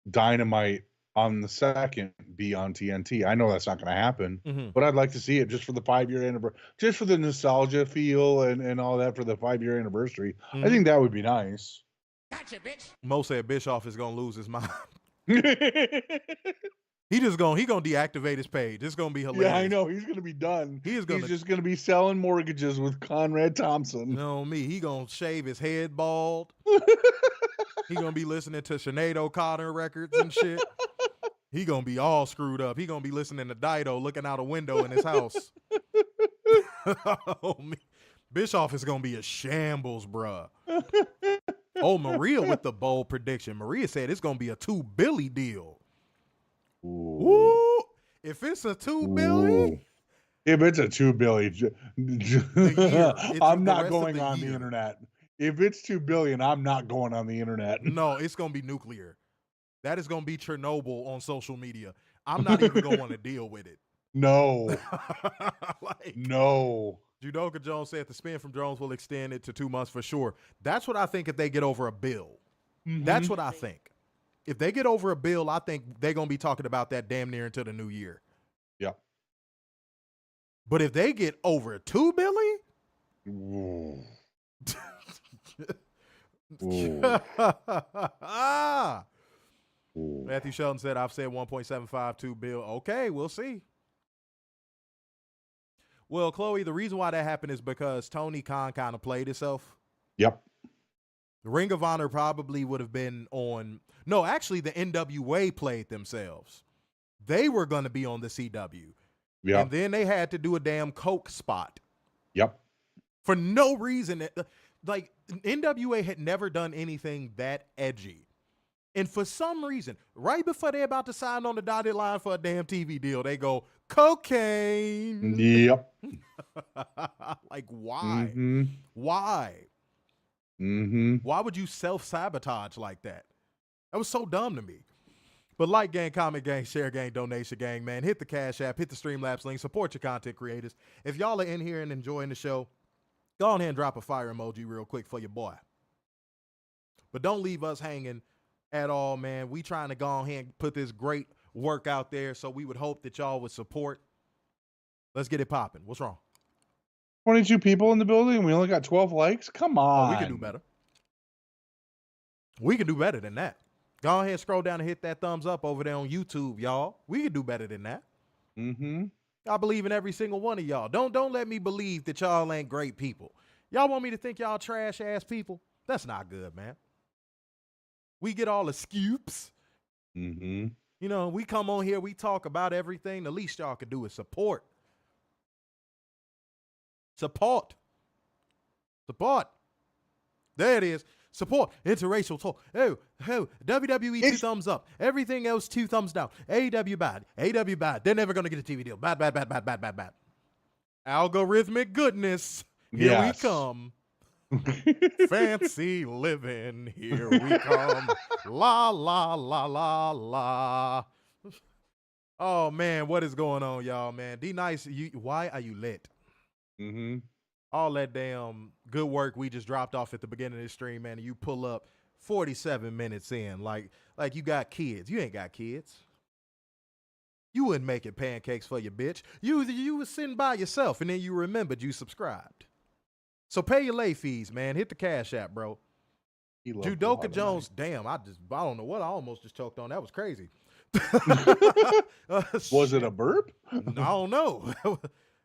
Dynamite on the second be on TNT. I know that's not going to happen, but I'd like to see it just for the 5-year anniversary, just for the nostalgia feel and all that for the 5-year anniversary. I think that would be nice. Gotcha, bitch. Mo said Bischoff is going to lose his mind. He gonna deactivate his page. It's gonna be hilarious. Yeah, I know. He's gonna be done. He's just gonna be selling mortgages with Conrad Thompson. You know me. He gonna shave his head bald. He gonna be listening to Sinead O'Connor records and shit. He gonna be all screwed up. He gonna be listening to Dido looking out a window in his house. Bischoff is gonna be a shambles, bruh. Oh, Maria with the bold prediction. Maria said it's gonna be a $2 billion deal. Ooh. If it's a $2 billion, if it's a $2 billion, I'm not going on the internet. If it's $2 billion, I'm not going on the internet. No, it's gonna be nuclear. That is gonna be Chernobyl on social media. I'm not even gonna want to deal with it. No, no. Judoka Jones said the spin from drones will extend it to 2 months for sure. That's what I think if they get over a bill. That's what I think. If they get over a bill, I think they're going to be talking about that damn near until the new year. Yep. But if they get over $2 billion, Matthew Shelton said, I've said 1.752 bill. Okay, we'll see. Well, Chloe, the reason why that happened is because Tony Khan kind of played himself. Yep. The Ring of Honor probably would have been on. No, actually, the NWA played themselves. They were going to be on the CW. Yep. And then they had to do a damn Coke spot. Yep. For no reason. Like, NWA had never done anything that edgy. And for some reason, right before they're about to sign on the dotted line for a damn TV deal, they go, cocaine. Yep. Like, why? Why? Why would you self-sabotage like that? That was so dumb to me. But like gang, comment gang, share gang, donation gang, man. Hit the Cash App, hit the Streamlabs link, support your content creators. If y'all are in here and enjoying the show, go on ahead and drop a fire emoji real quick for your boy. But don't leave us hanging at all, man. We trying to go on ahead and put this great work out there, so we would hope that y'all would support. Let's get it popping. What's wrong? 22 people in the building. We only got 12 likes. Come on. Oh, we can do better. We can do better than that. Go ahead, scroll down and hit that thumbs up over there on YouTube, y'all. We can do better than that. Mm-hmm. I believe in every single one of y'all. Don't let me believe that y'all ain't great people. Y'all want me to think y'all trash ass people? That's not good, man. We get all the scoops. Mm-hmm. You know, we come on here, we talk about everything. The least y'all can do is support. Support. There it is. Support. Interracial talk. Oh, WWE 2 thumbs up. Everything else 2 thumbs down. AEW bad. AEW bad. They're never going to get a TV deal. Bad. Algorithmic goodness. Here we come. Fancy living. Here we come. La, la, la, la, la. Oh, man. What is going on, y'all, man? D-Nice, why are you lit? Mm-hmm. All that damn good work we just dropped off at the beginning of the stream, man, and you pull up 47 minutes in like you got kids. You ain't got kids. You wouldn't make it pancakes for your bitch. You was sitting by yourself, and then you remembered you subscribed. So pay your lay fees, man. Hit the Cash App, bro. Judoka Jones, damn, I don't know what I almost just choked on. That was crazy. Was it a burp? I don't know.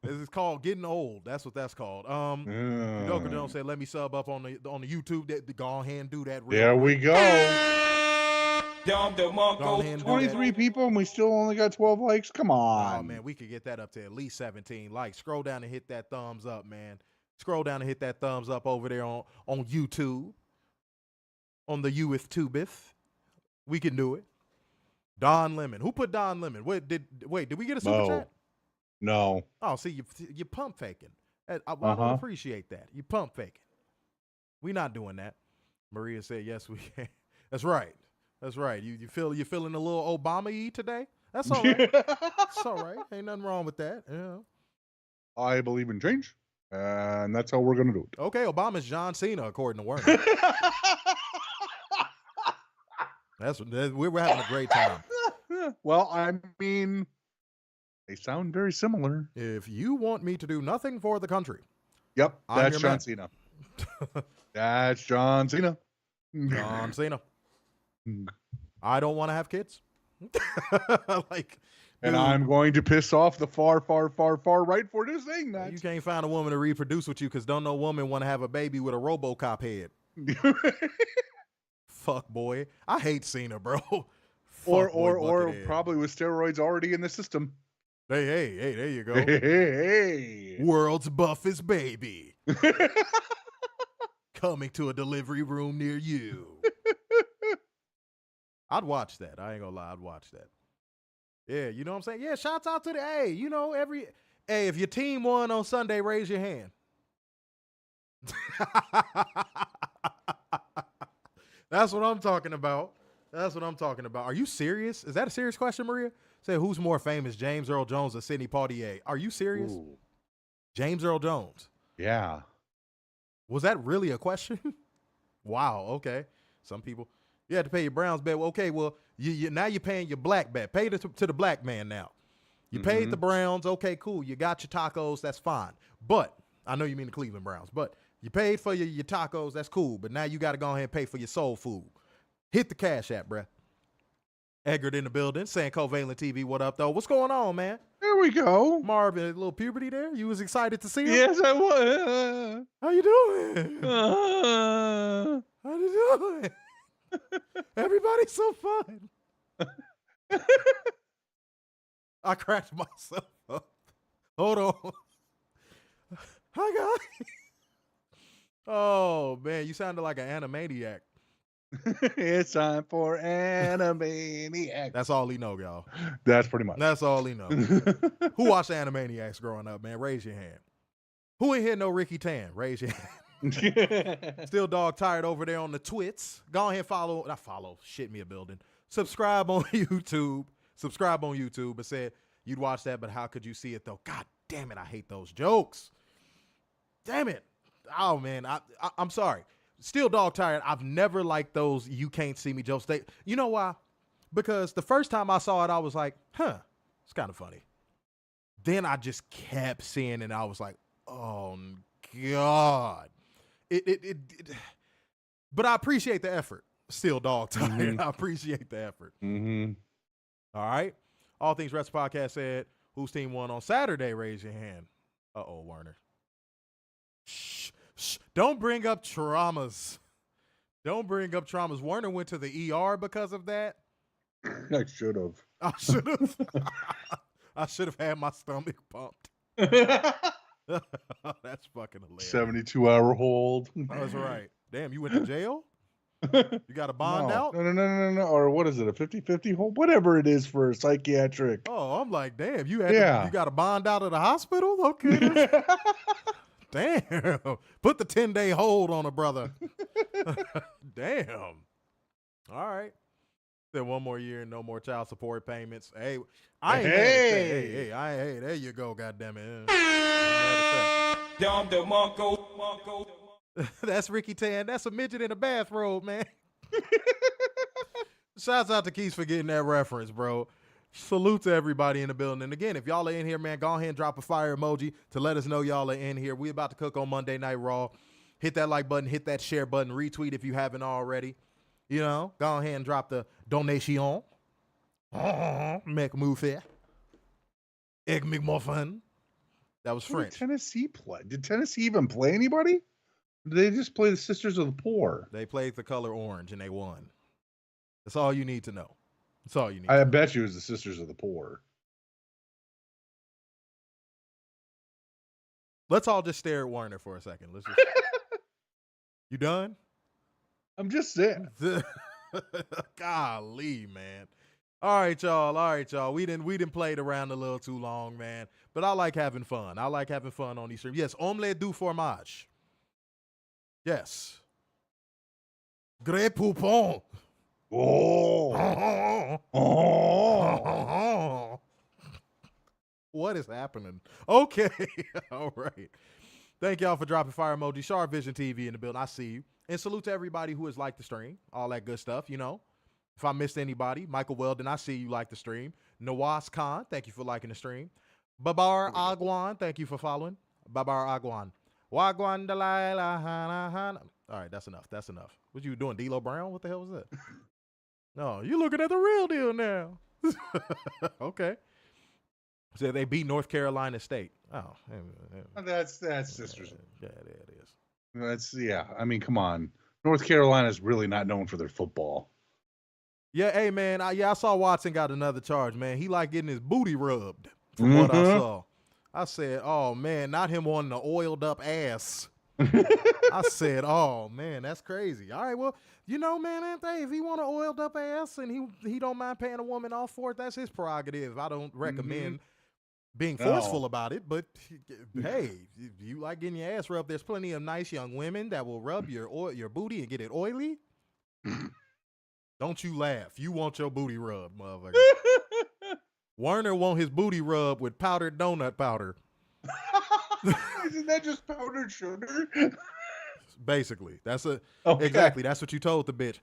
This is called getting old. That's what that's called. Judoka Jones said, "Let me sub up on the YouTube. Go ahead and do that." There we go. Go ahead and do 23 that. people, and we still only got 12 likes. Come on. Oh man, we could get that up to at least 17 likes. Scroll down and hit that thumbs up, man. Scroll down and hit that thumbs up over there on YouTube. On the YouTubeth. We can do it. Don Lemon. Who put Don Lemon? Did we get a super chat? No. Oh, see, you pump faking. I don't appreciate that. You pump faking. We not doing that. Maria said, yes, we can. That's right. You feeling a little Obama-y today? That's all right. It's all right. Ain't nothing wrong with that. Yeah. I believe in change, and that's how we're going to do it. Okay, Obama's John Cena, according to Werner. We're having a great time. Well, I mean, they sound very similar. If you want me to do nothing for the country. Yep, that's John man. Cena. That's John Cena. John Cena. I don't want to have kids. And I'm going to piss off the far right for this thing. That you can't find a woman to reproduce with you because don't no woman want to have a baby with a RoboCop head. Fuck boy, I hate Cena, bro. or probably with steroids already in the system. Hey, there you go. Hey. World's buffest baby. Coming to a delivery room near you. I'd watch that. I ain't gonna lie, I'd watch that. Yeah, you know what I'm saying? Yeah, shouts out to if your team won on Sunday, raise your hand. That's what I'm talking about. Are you serious? Is that a serious question, Maria? Say, who's more famous, James Earl Jones or Sidney Poitier? Are you serious? Ooh. James Earl Jones. Yeah. Was that really a question? Wow. Okay. Some people, you had to pay your Browns bet. Well, okay. Well, now you're paying your black bet. Pay it to the black man now. You paid the Browns. Okay, cool. You got your tacos. That's fine. But I know you mean the Cleveland Browns. But you paid for your tacos. That's cool. But now you got to go ahead and pay for your soul food. Hit the Cash App, bruh. Eggert in the building, saying CovalentTV, what up, though? What's going on, man? There we go. Marvin, a little puberty there? You was excited to see him? Yes, I was. How you doing? How you doing? Everybody's so fun. I cracked myself up. Hold on. Hi, guys. Oh, man, you sounded like an Animaniac. It's time for Animaniacs. That's all he know, y'all. That's pretty much. That's all he know. Who watched Animaniacs growing up, man? Raise your hand. Who ain't here know Ricky Tan? Raise your hand. Still dog tired over there on the twits. Go ahead and not follow, shit me a building. Subscribe on YouTube. But said you'd watch that, but how could you see it though? God damn it, I hate those jokes. Damn it. Oh man, I'm sorry. Still dog tired. I've never liked those you can't see me jokes. You know why? Because the first time I saw it, I was like, it's kind of funny. Then I just kept seeing it, and I was like, oh, God. But I appreciate the effort. Still dog tired. I appreciate the effort. Mm-hmm. All right. All Things Wrestling Podcast said, whose team won on Saturday? Raise your hand. Uh-oh, Warner. Shh. Don't bring up traumas. Don't bring up traumas. Warner went to the ER because of that. I should have. I should have. I should have had my stomach pumped. That's fucking hilarious. 72-hour hold. That's right. Damn, you went to jail? You got a bond out? No. Or what is it? A 50-50 hold? Whatever it is for a psychiatric. Oh, I'm like, damn, you got a bond out of the hospital? Okay. Damn. Put the 10-day hold on a brother. Damn. All right. Then 1 more year, no more child support payments. Hey, hey, there you go, goddammit. That's Ricky Tan. That's a midget in a bathrobe, man. Shouts out to Keith for getting that reference, bro. Salute to everybody in the building. And again, if y'all are in here, man, go ahead and drop a fire emoji to let us know y'all are in here. We about to cook on Monday Night Raw. Hit that like button, hit that share button, retweet if you haven't already. You know, go ahead and drop the donation. Make a move here. Egg McMuffin. That was French. Did Tennessee play? Did Tennessee even play anybody? Did they just play the Sisters of the Poor? They played the color orange and they won. That's all you need to know. That's all you need. I bet you it was the Sisters of the Poor. Let's all just stare at Warner for a second. Let's just... You done? I'm just saying. Golly, man. All right, y'all. We didn't play it around a little too long, man. But I like having fun. I like having fun on these streams. Yes, omelette du fromage. Yes. Grey poupon. Oh. What is happening? Okay. All right. Thank y'all for dropping fire emoji. Sharp Vision TV in the building. I see you. And salute to everybody who has liked the stream. All that good stuff, you know. If I missed anybody, Michael Weldon, I see you like the stream. Nawaz Khan, thank you for liking the stream. Babar Agwan, thank you for following. Babar Agwan. Wagwan Delilah Hana Hana. All right, that's enough. That's enough. What you doing, D'Lo Brown? What the hell was that? No, you looking at the real deal now. Okay. So they beat North Carolina State. Oh, That's Sisters. Yeah, it is. I mean, come on. North Carolina's really not known for their football. Yeah, hey, man. I saw Watson got another charge, man. He like getting his booty rubbed from what I saw. I said, oh, man, not him wanting the oiled up ass. I said, oh, man, that's crazy. All right, well, you know, man, if he want an oiled up ass and he don't mind paying a woman off for it, that's his prerogative. I don't recommend being forceful about it, but hey, if you like getting your ass rubbed, there's plenty of nice young women that will rub your booty and get it oily. Don't you laugh. You want your booty rubbed, motherfucker. Warner want his booty rubbed with powdered donut powder. Isn't that just powdered sugar? Basically, exactly. That's what you told the bitch.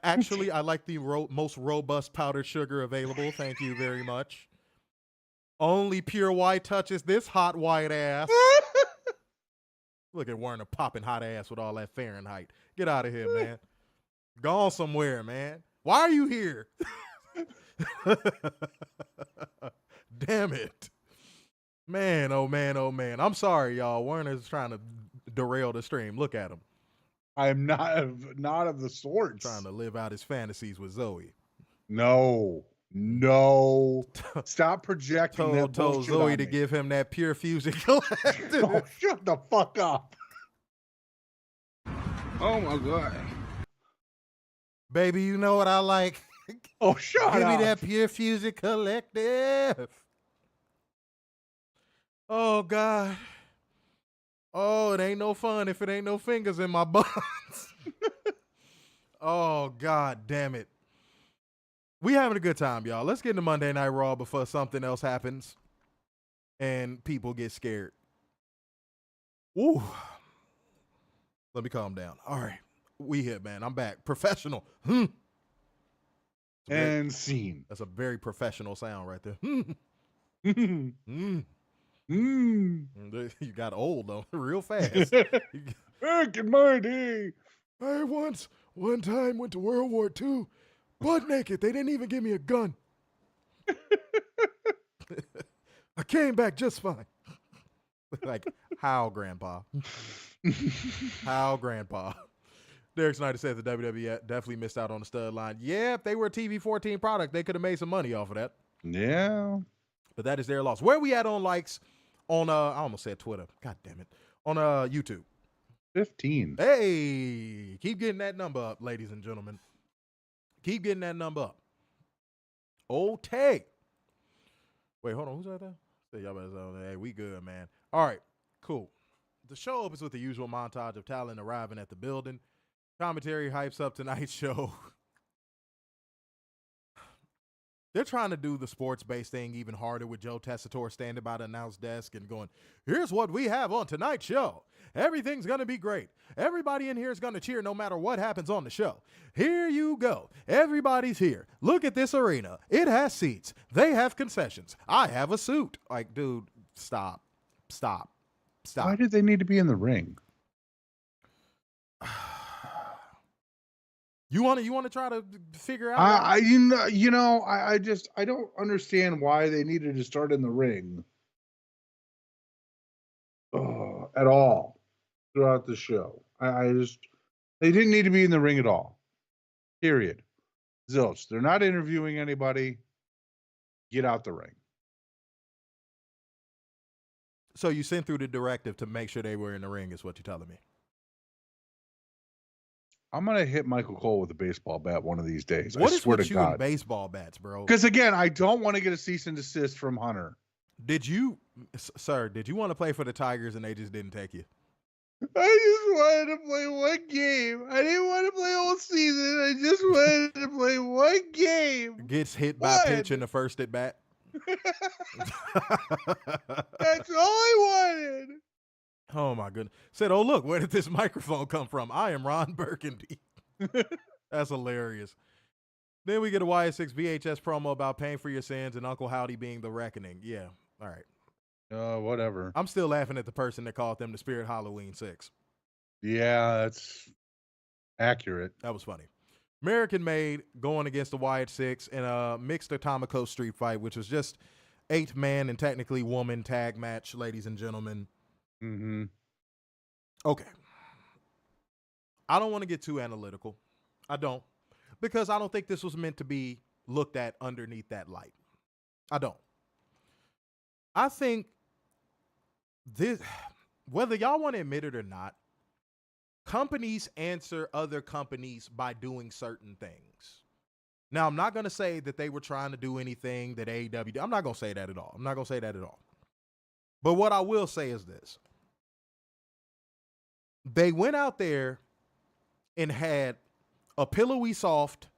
Actually, I like the most robust powdered sugar available. Thank you very much. Only Pure White touches this hot white ass. Look at Warner popping hot ass with all that Fahrenheit. Get out of here, man. Gone somewhere, man. Why are you here? Damn it. Man, oh man, oh man. I'm sorry, y'all. Warner's trying to derail the stream. Look at him. I am not of the sort. Trying to live out his fantasies with Zoe. No. Stop projecting that bullshit told Zoe on to me. give him that Pure Fusion Collective. Oh, shut the fuck up. Oh my God. Baby, you know what I like? Oh, shut Give up. me that Pure Fusion Collective. Oh, God. Oh, it ain't no fun if it ain't no fingers in my buns. Oh, God damn it. We having a good time, y'all. Let's get into Monday Night Raw before something else happens and people get scared. Woo. Let me calm down. All right. We here, man. I'm back. Professional. And scene. That's a very professional sound right there. You got old, though, real fast. Back in my day. I once One time went to World War II, butt naked. They didn't even give me a gun. I came back just fine. Like, how, Grandpa? How, Grandpa? Derek Snyder said the WWE definitely missed out on the stud line. Yeah, if they were a TV 14 product, they could have made some money off of that. Yeah. But that is their loss. Where we at on likes on, I almost said Twitter. God damn it. On YouTube. 15. Hey, keep getting that number up, ladies and gentlemen. Keep getting that number up. Okay. Wait, hold on. Who's that there? Y'all better say, hey, we good, man. All right, cool. The show opens with the usual montage of talent arriving at the building. Commentary hypes up tonight's show. They're trying to do the sports-based thing even harder with Joe Tessitore standing by the announce desk and going, here's what we have on tonight's show. Everything's going to be great. Everybody in here is going to cheer no matter what happens on the show. Here you go. Everybody's here. Look at this arena. It has seats. They have concessions. I have a suit. Like, dude, stop. Why did they need to be in the ring? You want to try to figure out? I don't understand why they needed to start in the ring at all throughout the show. They didn't need to be in the ring at all. Period. Zilch. They're not interviewing anybody. Get out the ring. So you sent through the directive to make sure they were in the ring is what you're telling me. I'm going to hit Michael Cole with a baseball bat one of these days. What I is swear with to you God. and baseball bats, bro? Because, again, I don't want to get a cease and desist from Hunter. Did you want to play for the Tigers and they just didn't take you? I just wanted to play one game. I didn't want to play all season. I just wanted to play one game. Gets hit by a pitch in the first at bat. That's all I wanted. Oh, my goodness. Said, oh, look, where did this microphone come from? I am Ron Burgundy. That's hilarious. Then we get a Wyatt 6 VHS promo about paying for your sins and Uncle Howdy being the reckoning. Yeah, all right. Whatever. I'm still laughing at the person that called them the Spirit Halloween 6. Yeah, that's accurate. That was funny. American Made going against the Wyatt 6 in a mixed Atomico street fight, which was just 8-man and technically woman tag match, ladies and gentlemen. Mm-hmm. Okay. I don't want to get too analytical. I don't. Because I don't think this was meant to be looked at underneath that light. I don't. I think this, whether y'all want to admit it or not, companies answer other companies by doing certain things. Now, I'm not going to say that they were trying to do anything that AEW did. I'm not going to say that at all. But what I will say is this. They went out there and had a pillowy soft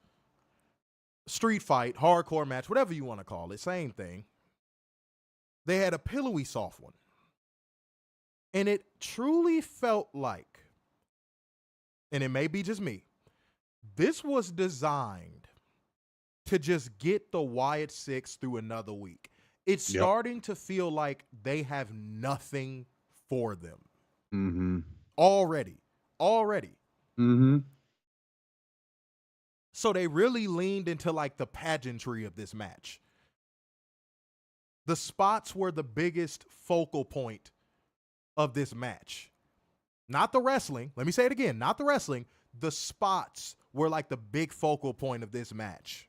street fight, hardcore match, whatever you want to call it, same thing. They had a pillowy soft one. And it truly felt like, and it may be just me, this was designed to just get the Wyatt 6 through another week. It's starting to feel like they have nothing for them. Mm-hmm. Already. Mm-hmm. So they really leaned into like the pageantry of this match. The spots were the biggest focal point of this match. Not the wrestling. Let me say it again. Not the wrestling. The spots were like the big focal point of this match.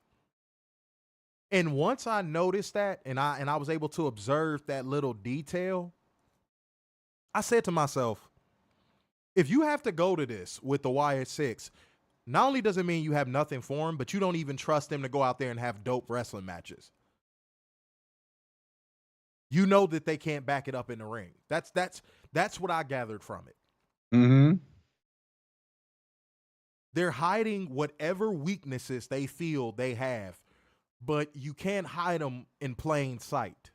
And once I noticed that and I was able to observe that little detail, I said to myself, if you have to go to this with the Wyatt 6, not only does it mean you have nothing for him, but you don't even trust him to go out there and have dope wrestling matches. You know that they can't back it up in the ring. That's what I gathered from it. Mm-hmm. They're hiding whatever weaknesses they feel they have, but you can't hide them in plain sight.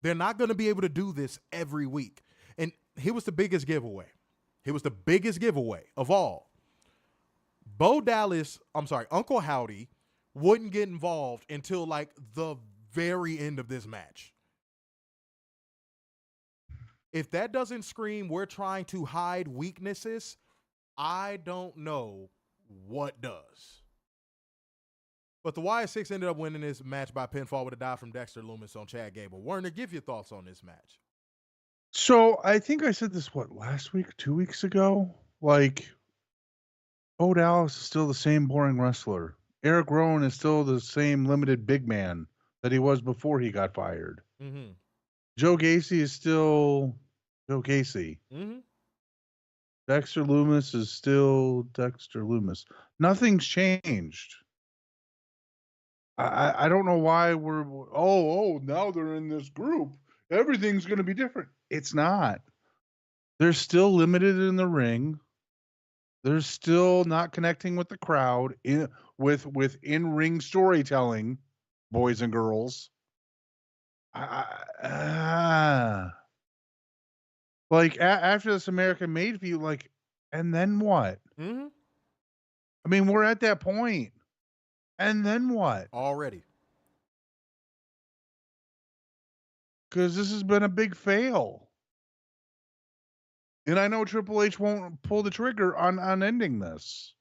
They're not going to be able to do this every week. And here was the biggest giveaway. Of all. Uncle Howdy wouldn't get involved until like the very end of this match. If that doesn't scream we're trying to hide weaknesses, I don't know what does. But the Wyatt Six ended up winning this match by pinfall with a dive from Dexter Lumis on Chad Gable. Werner, give your thoughts on this match. So I think I said this, last week, 2 weeks ago? Like, Bo Dallas is still the same boring wrestler. Eric Rowan is still the same limited big man that he was before he got fired. Mm-hmm. Joe Gacy is still Joe Gacy. Mm-hmm. Dexter Lumis is still Dexter Lumis. Nothing's changed. I don't know why now they're in this group. Everything's going to be different. It's not. They're still limited in the ring. They're still not connecting with the crowd with in-ring storytelling, boys and girls. After this American Made feud, and then what? Mm-hmm. I mean, we're at that point. And then what? Already. Because this has been a big fail. And I know Triple H won't pull the trigger on ending this.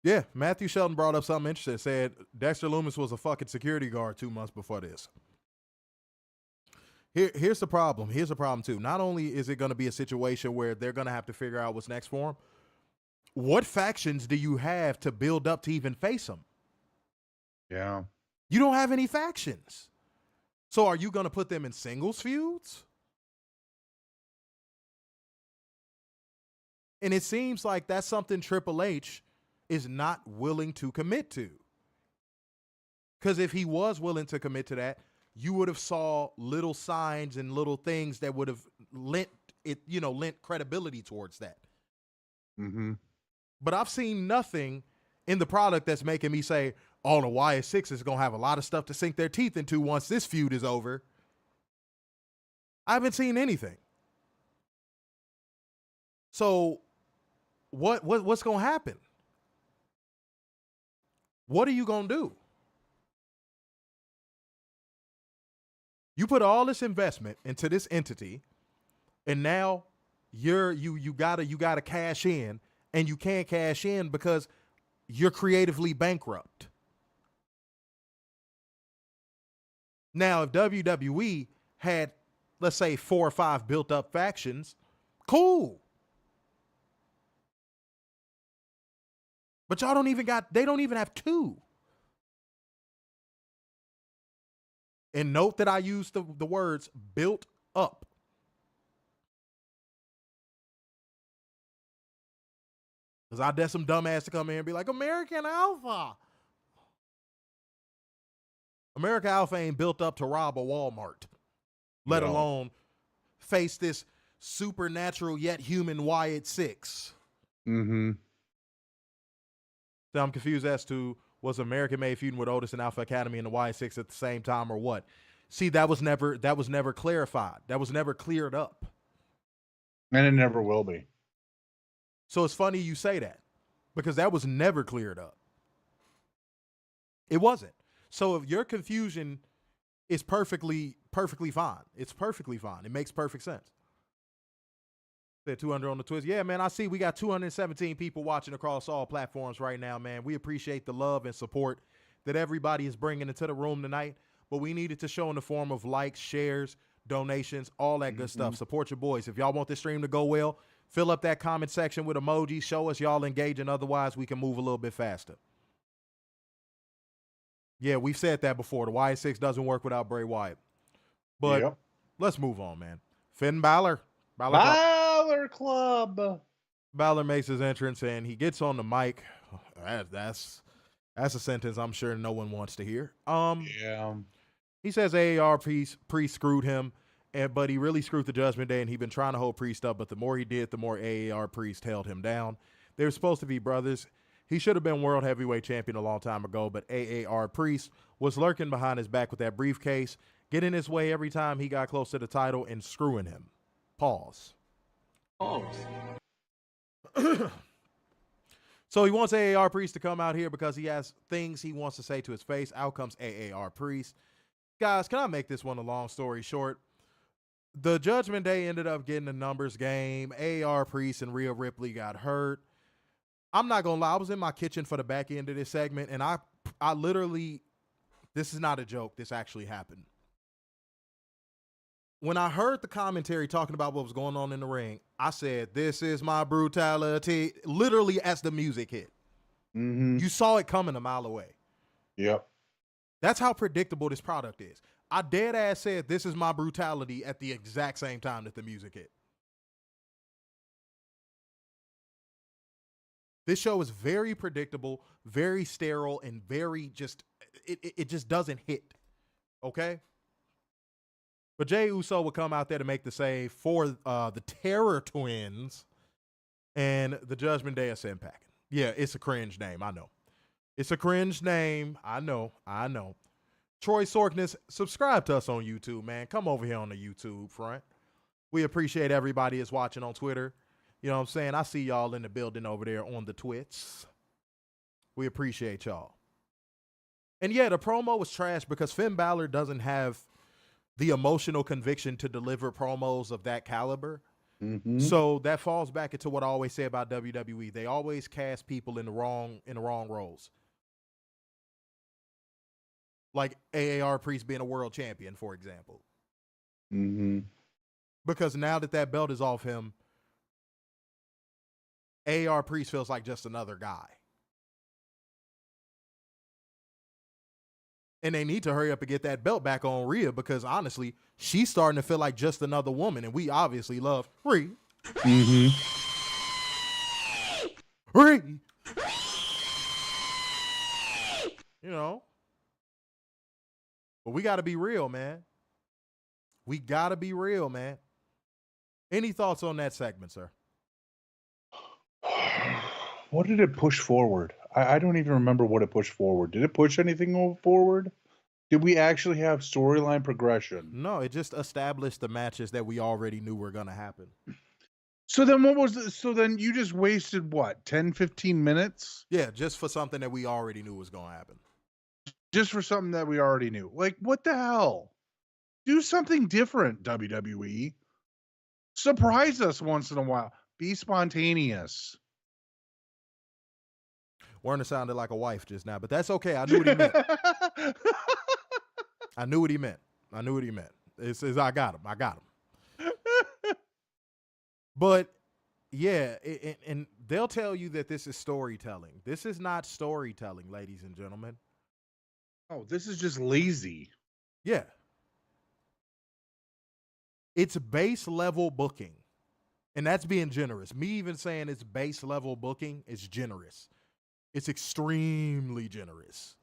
Yeah, Matthew Shelton brought up something interesting. Said Dexter Lumis was a fucking security guard 2 months before this. Here's the problem. Here's the problem, too. Not only is it going to be a situation where they're going to have to figure out what's next for him, what factions do you have to build up to even face him? Yeah. You don't have any factions. So are you going to put them in singles feuds? And it seems like that's something Triple H is not willing to commit to. Because if he was willing to commit to that, you would have saw little signs and little things that would have lent credibility towards that. Mm-hmm. But I've seen nothing in the product that's making me say, oh, the Wyatt Six is going to have a lot of stuff to sink their teeth into once this feud is over. I haven't seen anything. So what's going to happen? What are you going to do? You put all this investment into this entity, and now you gotta cash in, and you can't cash in because you're creatively bankrupt. Now, if WWE had, let's say, 4 or 5 built up factions, cool. But they don't even have 2. And note that I used the words built up. Because I dare some dumbass to come in and be like, American Alpha. American Alpha ain't built up to rob a Walmart, let alone face this supernatural yet human Wyatt Six. Mm-hmm. So I'm confused as to, was American Made feuding with Otis and Alpha Academy and the Wyatt Six at the same time or what? See, that was never clarified. That was never cleared up. And it never will be. So it's funny you say that, because that was never cleared up. It wasn't. So if your confusion is perfectly fine, it's perfectly fine. It makes perfect sense. Said 200 on the twist. Yeah, man, I see we got 217 people watching across all platforms right now, man. We appreciate the love and support that everybody is bringing into the room tonight, but we need it to show in the form of likes, shares, donations, all that good stuff. Support your boys. If y'all want this stream to go well, fill up that comment section with emojis. Show us y'all engaging. Otherwise, we can move a little bit faster. Yeah, we've said that before. The Wyatt Six doesn't work without Bray Wyatt. But let's move on, man. Finn Balor. Balor Club. Balor makes his entrance, and he gets on the mic. That's a sentence I'm sure no one wants to hear. He says AAR Priest screwed him, but he really screwed the Judgment Day, and he'd been trying to hold Priest up, but the more he did, the more AAR Priest held him down. They were supposed to be brothers. He should have been World Heavyweight Champion a long time ago, but AAR Priest was lurking behind his back with that briefcase, getting his way every time he got close to the title and screwing him. Pause. So he wants AAR Priest to come out here because he has things he wants to say to his face. Out comes AAR Priest. Guys, can I make this one a long story short? The Judgment Day ended up getting a numbers game. AR Priest and Rhea Ripley got hurt. I'm not gonna lie, I was in my kitchen for the back end of this segment, and I literally, this is not a joke, this actually happened. When I heard the commentary talking about what was going on in the ring, I said, "This is my brutality," literally as the music hit. You saw it coming a mile away. Yep. That's how predictable this product is. I dead ass said, "This is my brutality" at the exact same time that the music hit. This show is very predictable, very sterile, and very just, it just doesn't hit. Okay? But Jey Uso would come out there to make the save for the Terror Twins, and the Judgment Day is sent packing. Yeah, it's a cringe name, I know. It's a cringe name, I know. Troy Sorkness, subscribe to us on YouTube, man. Come over here on the YouTube front. We appreciate everybody that's watching on Twitter. You know what I'm saying? I see y'all in the building over there on the Twits. We appreciate y'all. And yeah, the promo was trash because Finn Balor doesn't have the emotional conviction to deliver promos of that caliber. So that falls back into what I always say about WWE. They always cast people in the wrong roles. Like AAR Priest being a world champion, for example. Because now that belt is off him, AAR Priest feels like just another guy. And they need to hurry up and get that belt back on Rhea because honestly, she's starting to feel like just another woman, and we obviously love Rhea. Rhea. You know. But we got to be real, man. We got to be real, man. Any thoughts on that segment, sir? What did it push forward? I don't even remember what it pushed forward. Did it push anything forward? Did we actually have storyline progression? No, it just established the matches that we already knew were going to happen. So then what was the, so then you just wasted what, 10, 15 minutes? Yeah, just for something that we already knew was going to happen. Just for something that we already knew. Like, what the hell? Do something different, WWE. Surprise us once in a while. Be spontaneous. Werner sounded like a wife just now, but that's okay. I knew what he meant. I knew what he meant. I got him. But yeah, and they'll tell you that this is storytelling. This is not storytelling, ladies and gentlemen. Oh, this is just lazy. Yeah. It's base level booking. And that's being generous. Me even saying it's base level booking is generous. It's extremely generous.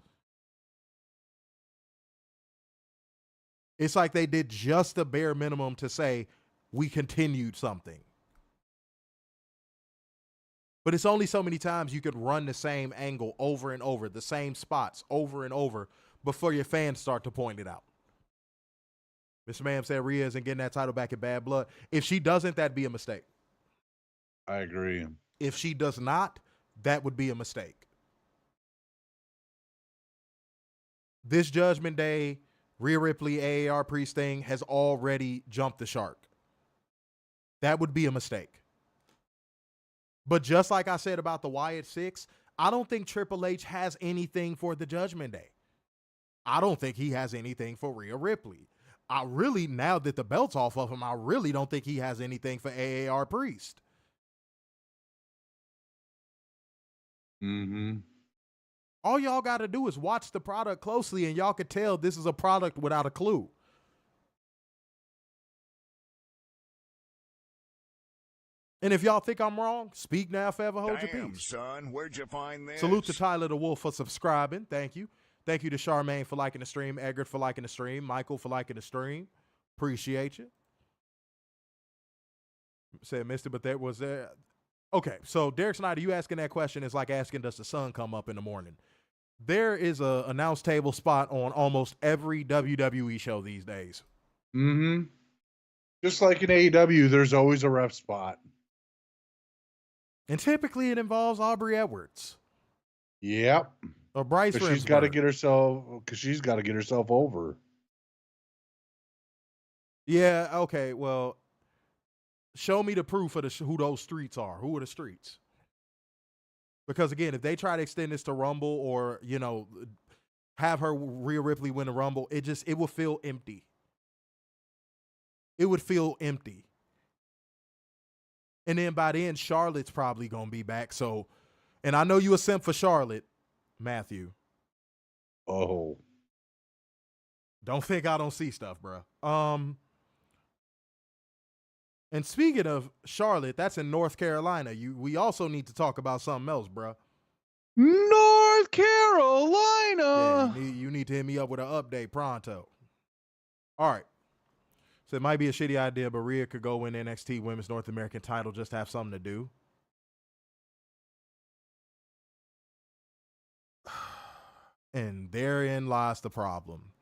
It's like they did just the bare minimum to say, we continued something. But it's only so many times you could run the same angle over and over, the same spots over and over before your fans start to point it out. Mr. Ma'am said Rhea isn't getting that title back in Bad Blood. If she doesn't, that'd be a mistake. I agree. If she does not, that would be a mistake. This Judgment Day, Rhea Ripley, AAR Priest thing has already jumped the shark. That would be a mistake. But just like I said about the Wyatt 6, I don't think Triple H has anything for the Judgment Day. I don't think he has anything for Rhea Ripley. I really, now that the belt's off of him, I really don't think he has anything for AAR Priest. All y'all got to do is watch the product closely and y'all could tell this is a product without a clue. And if y'all think I'm wrong, speak now, forever hold your peace. Son, where'd you find this? Salute to Tyler the Wolf for subscribing. Thank you. Thank you to Charmaine for liking the stream, Edgar for liking the stream, Michael for liking the stream. Appreciate you. Said, Mister, but that was there. Okay, so Derek Snyder, you asking that question is like asking, does the sun come up in the morning? There is a announce table spot on almost every WWE show these days. Just like in AEW, there's always a ref spot. And typically it involves Aubrey Edwards. Yep. Or Bryce Because she's got to get herself over. Yeah, okay, well, show me the proof of who those streets are. Who are the streets? Because again, if they try to extend this to Rumble or, have her Rhea Ripley win a Rumble, it will feel empty. It would feel empty. And then by then, Charlotte's probably going to be back. So, and I know you a simp for Charlotte, Matthew. Oh. Don't think I don't see stuff, bro. And speaking of Charlotte, that's in North Carolina. We also need to talk about something else, bro. North Carolina. Yeah, you need to hit me up with an update pronto. All right. So it might be a shitty idea, but Rhea could go win NXT Women's North American title just to have something to do. And therein lies the problem.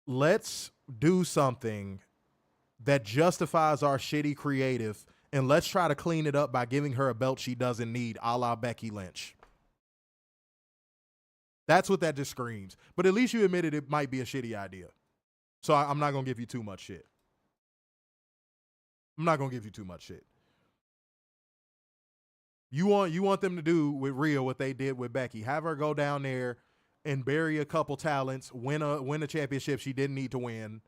Let's do something that justifies our shitty creative, and let's try to clean it up by giving her a belt she doesn't need, a la Becky Lynch. That's what that just screams. But at least you admitted it might be a shitty idea. So I'm not going to give you too much shit. I'm not going to give you too much shit. You want them to do with Rhea what they did with Becky. Have her go down there and bury a couple talents, win a championship she didn't need to win,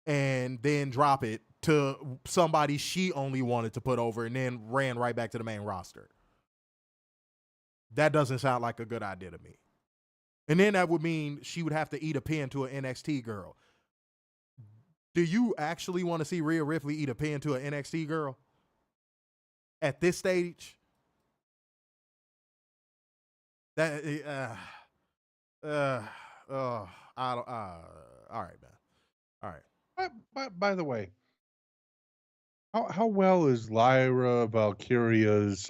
and then drop it to somebody she only wanted to put over and then ran right back to the main roster. That doesn't sound like a good idea to me. And then that would mean she would have to eat a pin to an NXT girl. Do you actually want to see Rhea Ripley eat a pin to an NXT girl? At this stage? That, all right, man. All right. By the way, how well is Lyra Valkyria's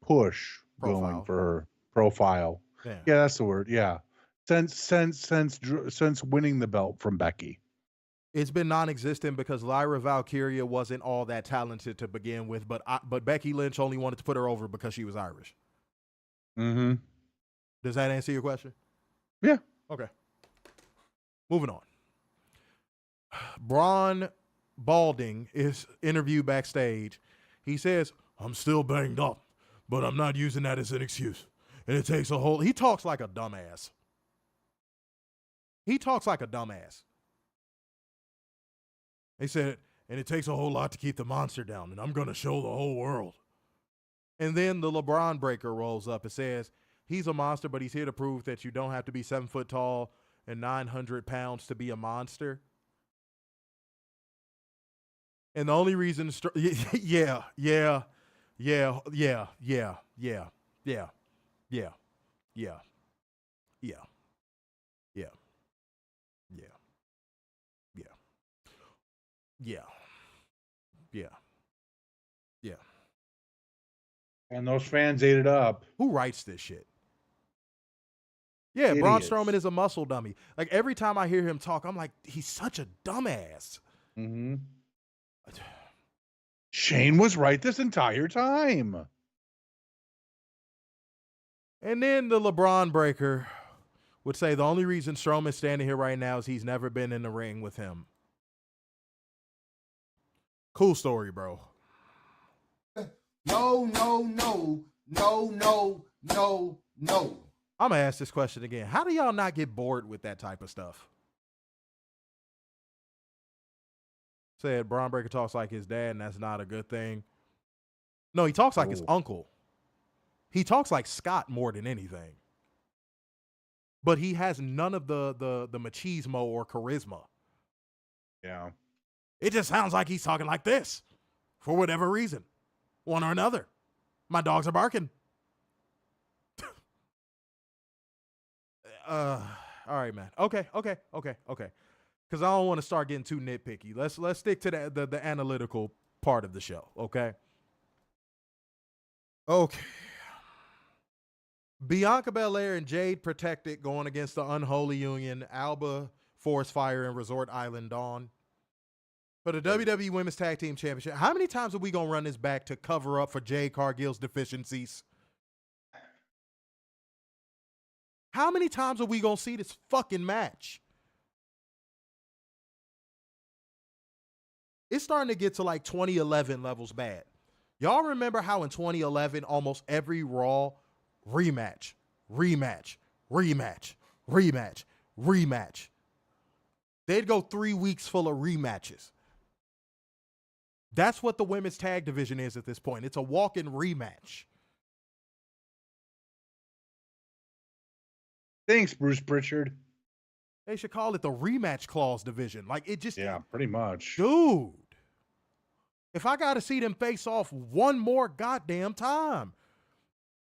push going for her profile? Yeah, that's the word. Yeah, since winning the belt from Becky, it's been non-existent because Lyra Valkyria wasn't all that talented to begin with. But Becky Lynch only wanted to put her over because she was Irish. Mm-hmm. Does that answer your question? Yeah. Okay. Moving on. Braun Balding is interviewed backstage. He says, "I'm still banged up, but I'm not using that as an excuse. And it takes a whole..." He talks like a dumbass. He said, "And it takes a whole lot to keep the monster down, and I'm going to show the whole world." And then the LeBron breaker rolls up and says, "He's a monster, but he's here to prove that you don't have to be 7 foot tall and 900 pounds to be a monster." And the only reason, yeah. And those fans ate it up. Who writes this shit? Yeah, Braun Strowman is a muscle dummy. Like, every time I hear him talk, I'm like, he's such a dumbass. Mm-hmm. Shane was right this entire time. And then the LeBron breaker would say the only reason Strowman's standing here right now is he's never been in the ring with him. Cool story, bro. No. I'm going to ask this question again. How do y'all not get bored with that type of stuff? Said Braun Breaker talks like his dad, and that's not a good thing. No, he talks like his uncle. He talks like Scott more than anything. But he has none of the machismo or charisma. Yeah. It just sounds like he's talking like this for whatever reason. One or another. My dogs are barking. All right, man. Okay. Because I don't want to start getting too nitpicky. Let's stick to the analytical part of the show, okay? Okay. Bianca Belair and Jade protected going against the unholy union, Alba, Forest Fire, and Resort Island Dawn. For the WWE Women's Tag Team Championship, how many times are we going to run this back to cover up for Jade Cargill's deficiencies? How many times are we going to see this fucking match? It's starting to get to like 2011 levels bad. Y'all remember how in 2011, almost every Raw rematch, rematch, rematch, rematch, rematch. They'd go 3 weeks full of rematches. That's what the women's tag division is at this point. It's a walk-in rematch. Thanks, Bruce Pritchard. They should call it the rematch clause division. Like, it just... Yeah, pretty much. Dude. If I got to see them face off one more goddamn time.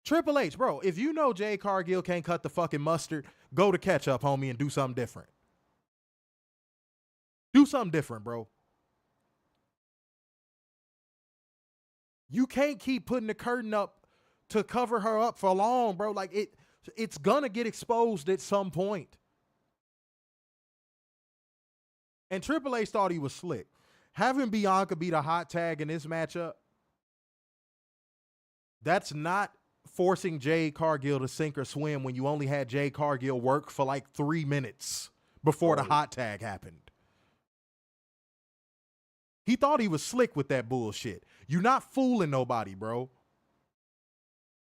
Triple H, bro, if you know Jade Cargill can't cut the fucking mustard, go to ketchup, homie, and do something different. Do something different, bro. You can't keep putting the curtain up to cover her up for long, bro. Like, it's going to get exposed at some point. And Triple H thought he was slick. Having Bianca be the hot tag in this matchup, that's not forcing Jade Cargill to sink or swim when you only had Jade Cargill work for like 3 minutes before the hot tag happened. He thought he was slick with that bullshit. You're not fooling nobody, bro.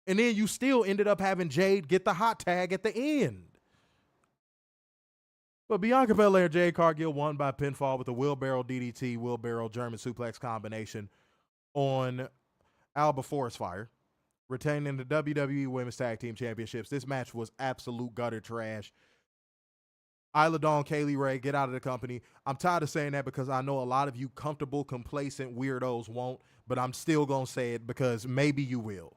And then you still ended up having Jade get the hot tag at the end. But Bianca Belair Jade Cargill won by pinfall with a wheelbarrow DDT, wheelbarrow German suplex combination on Alba Forest Fire, retaining the WWE Women's Tag Team Championships. This match was absolute gutter trash. Isla Dawn, Kaylee Ray, get out of the company. I'm tired of saying that because I know a lot of you comfortable, complacent weirdos won't, but I'm still going to say it because maybe you will.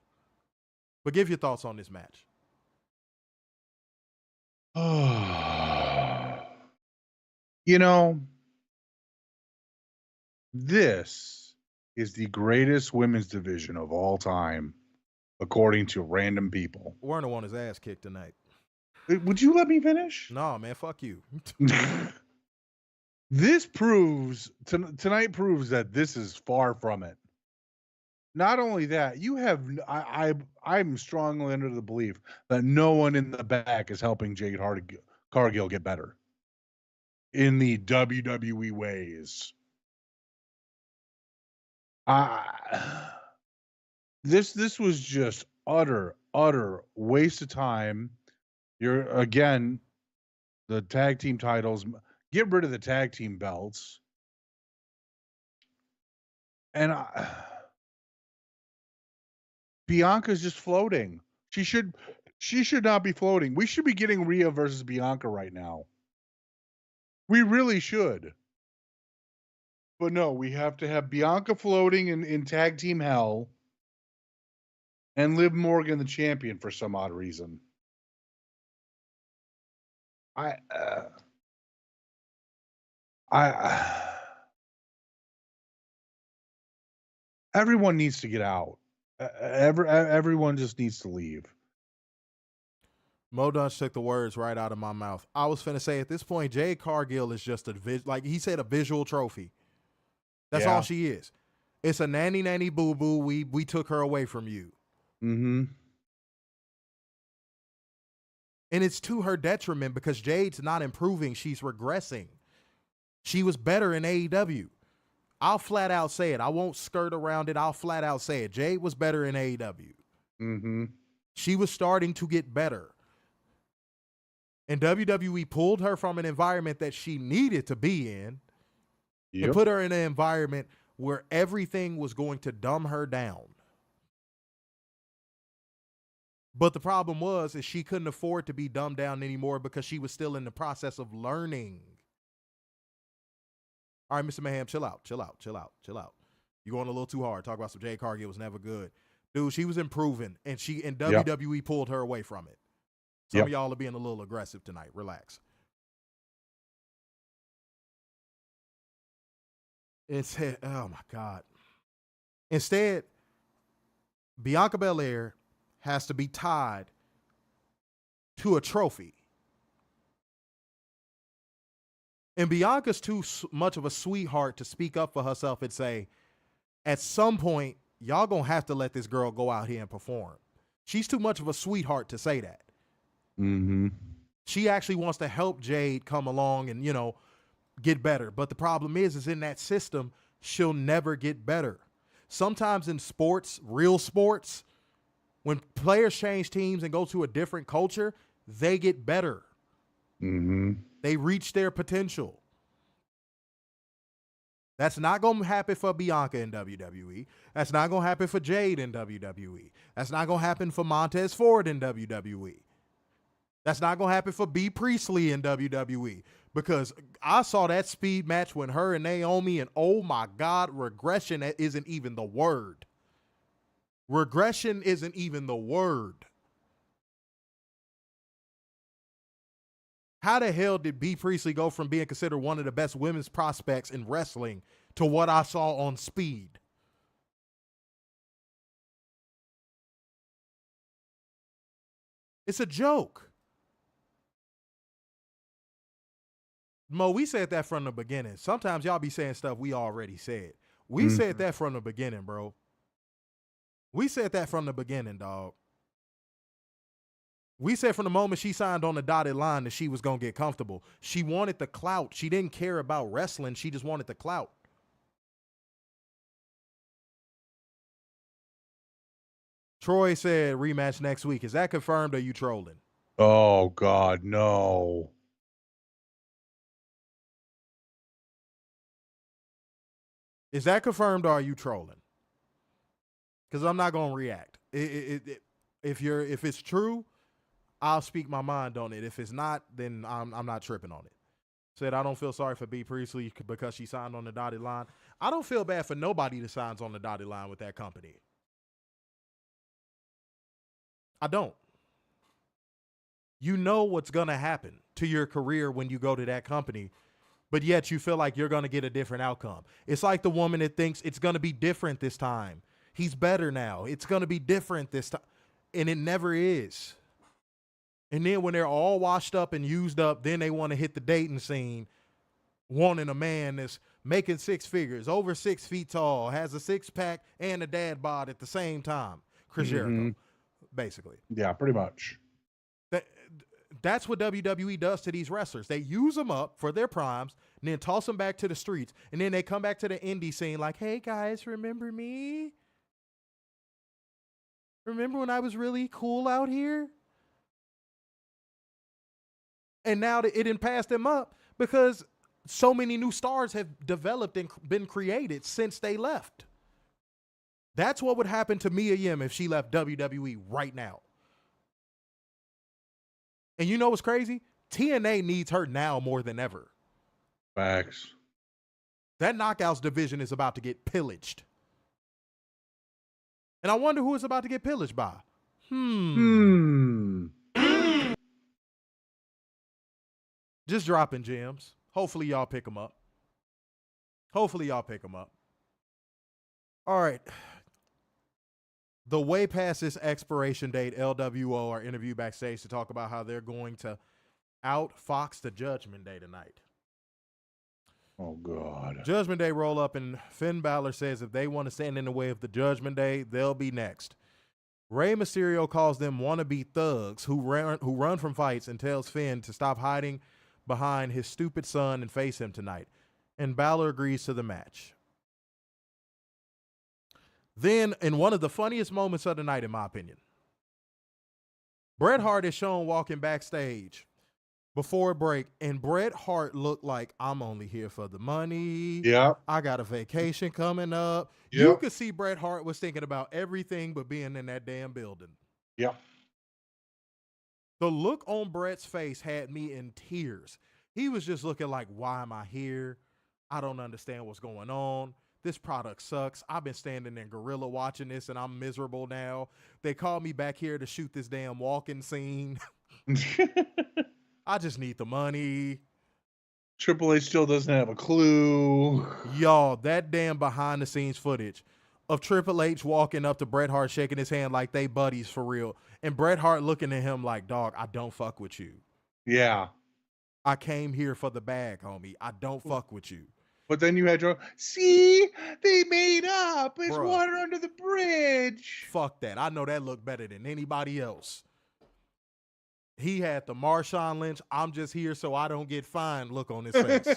But give your thoughts on this match. You know, this is the greatest women's division of all time, according to random people. Werner won his ass kicked tonight. Would you let me finish? No, man, fuck you. This proves, tonight proves that this is far from it. Not only that, you have, I'm strongly under the belief that no one in the back is helping Jade Cargill get better in the WWE ways. This was just utter waste of time. You're, again, the tag team titles, get rid of the tag team belts. And Bianca's just floating. She should not be floating. We should be getting Rhea versus Bianca right now. We really should. But no, we have to have Bianca floating in tag team hell and Liv Morgan the champion for some odd reason. Everyone needs to get out. Everyone just needs to leave. Mo Dunn took the words right out of my mouth. I was finna say at this point, Jade Cargill is just like he said, a visual trophy. That's all she is. It's a nanny boo boo. We took her away from you. Mm-hmm. And it's to her detriment because Jade's not improving. She's regressing. She was better in AEW. I'll flat out say it. I won't skirt around it. I'll flat out say it. Jade was better in AEW. Mm-hmm. She was starting to get better. And WWE pulled her from an environment that she needed to be in and put her in an environment where everything was going to dumb her down. But the problem is she couldn't afford to be dumbed down anymore because she was still in the process of learning. All right, Mr. Mayhem, chill out. You're going a little too hard. Talk about some Jade Cargill was never good. Dude, she was improving, and WWE pulled her away from it. Some of y'all are being a little aggressive tonight. Relax. Oh, my God. Instead, Bianca Belair has to be tied to a trophy. And Bianca's too much of a sweetheart to speak up for herself and say, at some point, y'all gonna have to let this girl go out here and perform. She's too much of a sweetheart to say that. Mm-hmm. She actually wants to help Jade come along and, get better. But the problem is in that system, she'll never get better. Sometimes in sports, real sports, when players change teams and go to a different culture, they get better. Mm-hmm. They reach their potential. That's not going to happen for Bianca in WWE. That's not going to happen for Jade in WWE. That's not going to happen for Montez Ford in WWE. That's not going to happen for B. Priestley in WWE, because I saw that speed match when her and Naomi, and oh my God, regression isn't even the word. Regression isn't even the word. How the hell did B. Priestley go from being considered one of the best women's prospects in wrestling to what I saw on Speed? It's a joke. Mo, we said that from the beginning. Sometimes y'all be saying stuff we already said. We said that from the beginning, bro. We said that from the beginning, dog. We said from the moment she signed on the dotted line that she was going to get comfortable. She wanted the clout. She didn't care about wrestling. She just wanted the clout. Troy said rematch next week. Is that confirmed or are you trolling? Oh, God, no. Is that confirmed or are you trolling? Because I'm not going to react. If it's true, I'll speak my mind on it. If it's not, then I'm not tripping on it. Said, I don't feel sorry for B. Priestley because she signed on the dotted line. I don't feel bad for nobody that signs on the dotted line with that company. I don't. You know what's going to happen to your career when you go to that company, but yet you feel like you're going to get a different outcome. It's like the woman that thinks it's going to be different this time. He's better now. It's going to be different this time. And it never is. And then when they're all washed up and used up, then they want to hit the dating scene, wanting a man that's making six figures, over 6 feet tall, has a six-pack and a dad bod at the same time. Chris Jericho, basically. Yeah, pretty much. That's what WWE does to these wrestlers. They use them up for their primes and then toss them back to the streets. And then they come back to the indie scene like, hey, guys, remember me? Remember when I was really cool out here? And now it didn't pass them up because so many new stars have developed and been created since they left. That's what would happen to Mia Yim if she left WWE right now. And you know what's crazy? TNA needs her now more than ever. Facts. That Knockouts division is about to get pillaged. And I wonder who it's about to get pillaged by. Just dropping gems. Hopefully y'all pick them up. All right. The way past this expiration date, LWO are interviewed backstage to talk about how they're going to outfox the Judgment Day tonight. Oh, God. Judgment Day roll up, and Finn Balor says if they want to stand in the way of the Judgment Day, they'll be next. Rey Mysterio calls them wannabe thugs who run from fights and tells Finn to stop hiding behind his stupid son and face him tonight. And Balor agrees to the match. Then, in one of the funniest moments of the night, in my opinion, Bret Hart is shown walking backstage before a break, and Bret Hart looked like, I'm only here for the money. Yeah. I got a vacation coming up. Yep. You could see Bret Hart was thinking about everything but being in that damn building. Yep. The look on Bret's face had me in tears. He was just looking like, why am I here? I don't understand what's going on. This product sucks. I've been standing in Gorilla watching this, and I'm miserable now. They called me back here to shoot this damn walking scene. I just need the money. Triple H still doesn't have a clue. Y'all, that damn behind-the-scenes footage of Triple H walking up to Bret Hart, shaking his hand like they buddies for real, and Bret Hart looking at him like, dog, I don't fuck with you. Yeah. I came here for the bag, homie. I don't fuck with you. But then you had your, see, they made up. It's Bruh. water under the bridge. Fuck that. I know that looked better than anybody else. He had the Marshawn Lynch, I'm just here so I don't get fined look on his face.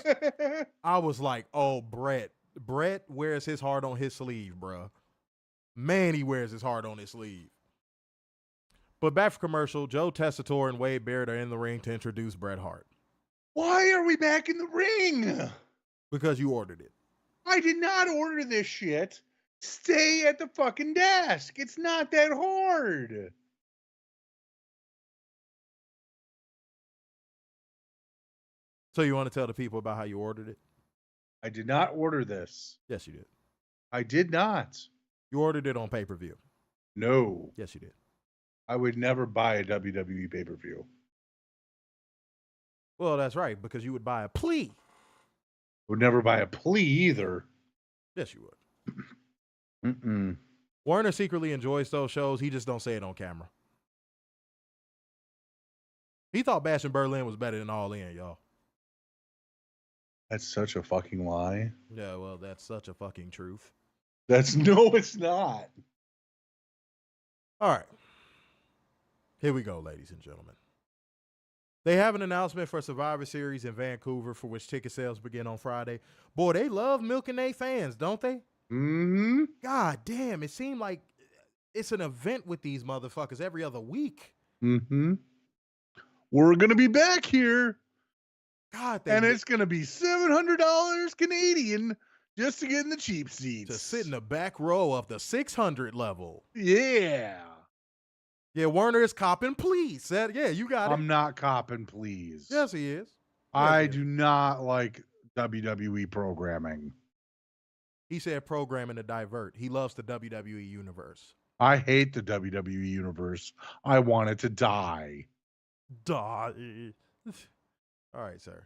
I was like, oh, Bret, Bret wears his heart on his sleeve, bruh. Man, he wears his heart on his sleeve. But back for commercial, Joe Tessitore and Wade Barrett are in the ring to introduce Bret Hart. Why are we back in the ring? Because you ordered it. I did not order this shit. Stay at the fucking desk. It's not that hard. So you want to tell the people about how you ordered it? I did not order this. Yes, you did. I did not. You ordered it on pay-per-view. No. Yes, you did. I would never buy a WWE pay-per-view. Well, that's right, because you would buy a plea. Would never buy a plea either. Yes, you would. Werner secretly enjoys those shows. He just don't say it on camera. He thought Bash in Berlin was better than All In, y'all. That's such a fucking lie. Yeah, well, that's such a fucking truth. No, it's not. All right. Here we go, ladies and gentlemen. They have an announcement for Survivor Series in Vancouver, for which ticket sales begin on Friday. Boy, they love milking their fans, don't they? Mm-hmm. God damn, it seemed like it's an event with these motherfuckers every other week. Mm-hmm. We're going to be back here. God, and it's going to be $700 Canadian just to get in the cheap seats. To sit in the back row of the 600 level. Yeah. Yeah, Werner is copping, please. Yeah, you got it. I'm not copping, please. Yes, he is. I do not like WWE programming. He said programming to divert. He loves the WWE universe. I hate the WWE universe. I want it to die. Die. All right, sir.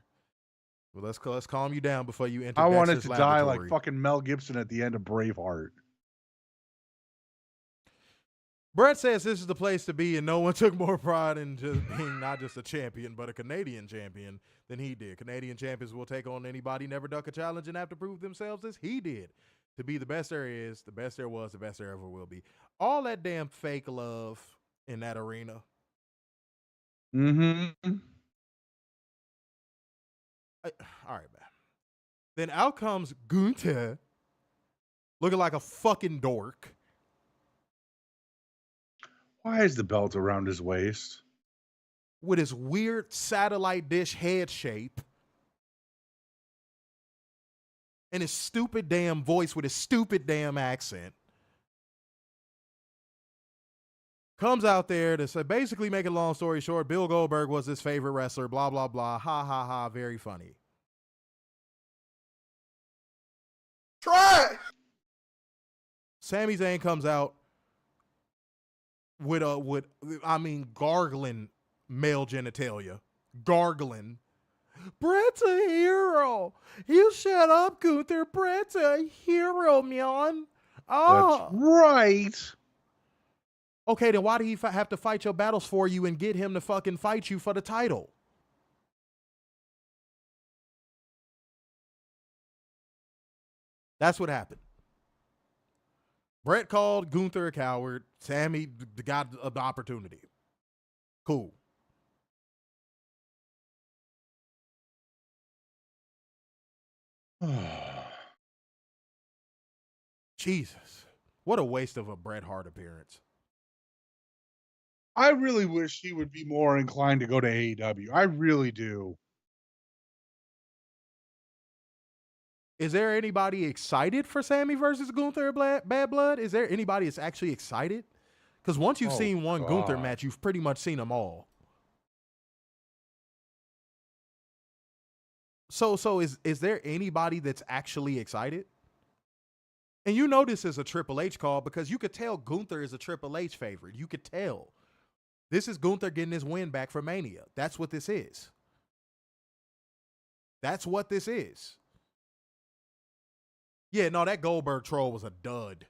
Well, let's calm you down before you enter. I want it Dexter's to die laboratory. like fucking Mel Gibson at the end of Braveheart. Bret says this is the place to be, and no one took more pride in just being not just a champion, but a Canadian champion than he did. Canadian champions will take on anybody, never duck a challenge, and have to prove themselves as he did. To be the best there is, the best there was, the best there ever will be. All that damn fake love in that arena. Mm-hmm. All right, man. Then out comes Gunther, looking like a fucking dork. Why is the belt around his waist? With his weird satellite dish head shape. And his stupid damn voice with his stupid damn accent. Comes out there to say, basically, make a long story short, Bill Goldberg was his favorite wrestler, blah, blah, blah. Ha, ha, ha. Very funny. Try. Sami Zayn comes out with gargling male genitalia. Gargling. Bret's a hero. You shut up, Gunther. Bret's a hero, man. Oh. That's right. Okay, then why do he have to fight your battles for you and get him to fucking fight you for the title? That's what happened. Bret called Gunther a coward. Sammy got the opportunity. Cool. Jesus. What a waste of a Bret Hart appearance. I really wish he would be more inclined to go to AEW. I really do. Is there anybody excited for Sammy versus Gunther Bad Blood? Is there anybody that's actually excited? Because once you've seen one Gunther match, you've pretty much seen them all. So is there anybody that's actually excited? And you know this is a Triple H call because you could tell Gunther is a Triple H favorite. You could tell. This is Gunther getting his win back for Mania. That's what this is. That's what this is. Yeah, no, that Goldberg troll was a dud.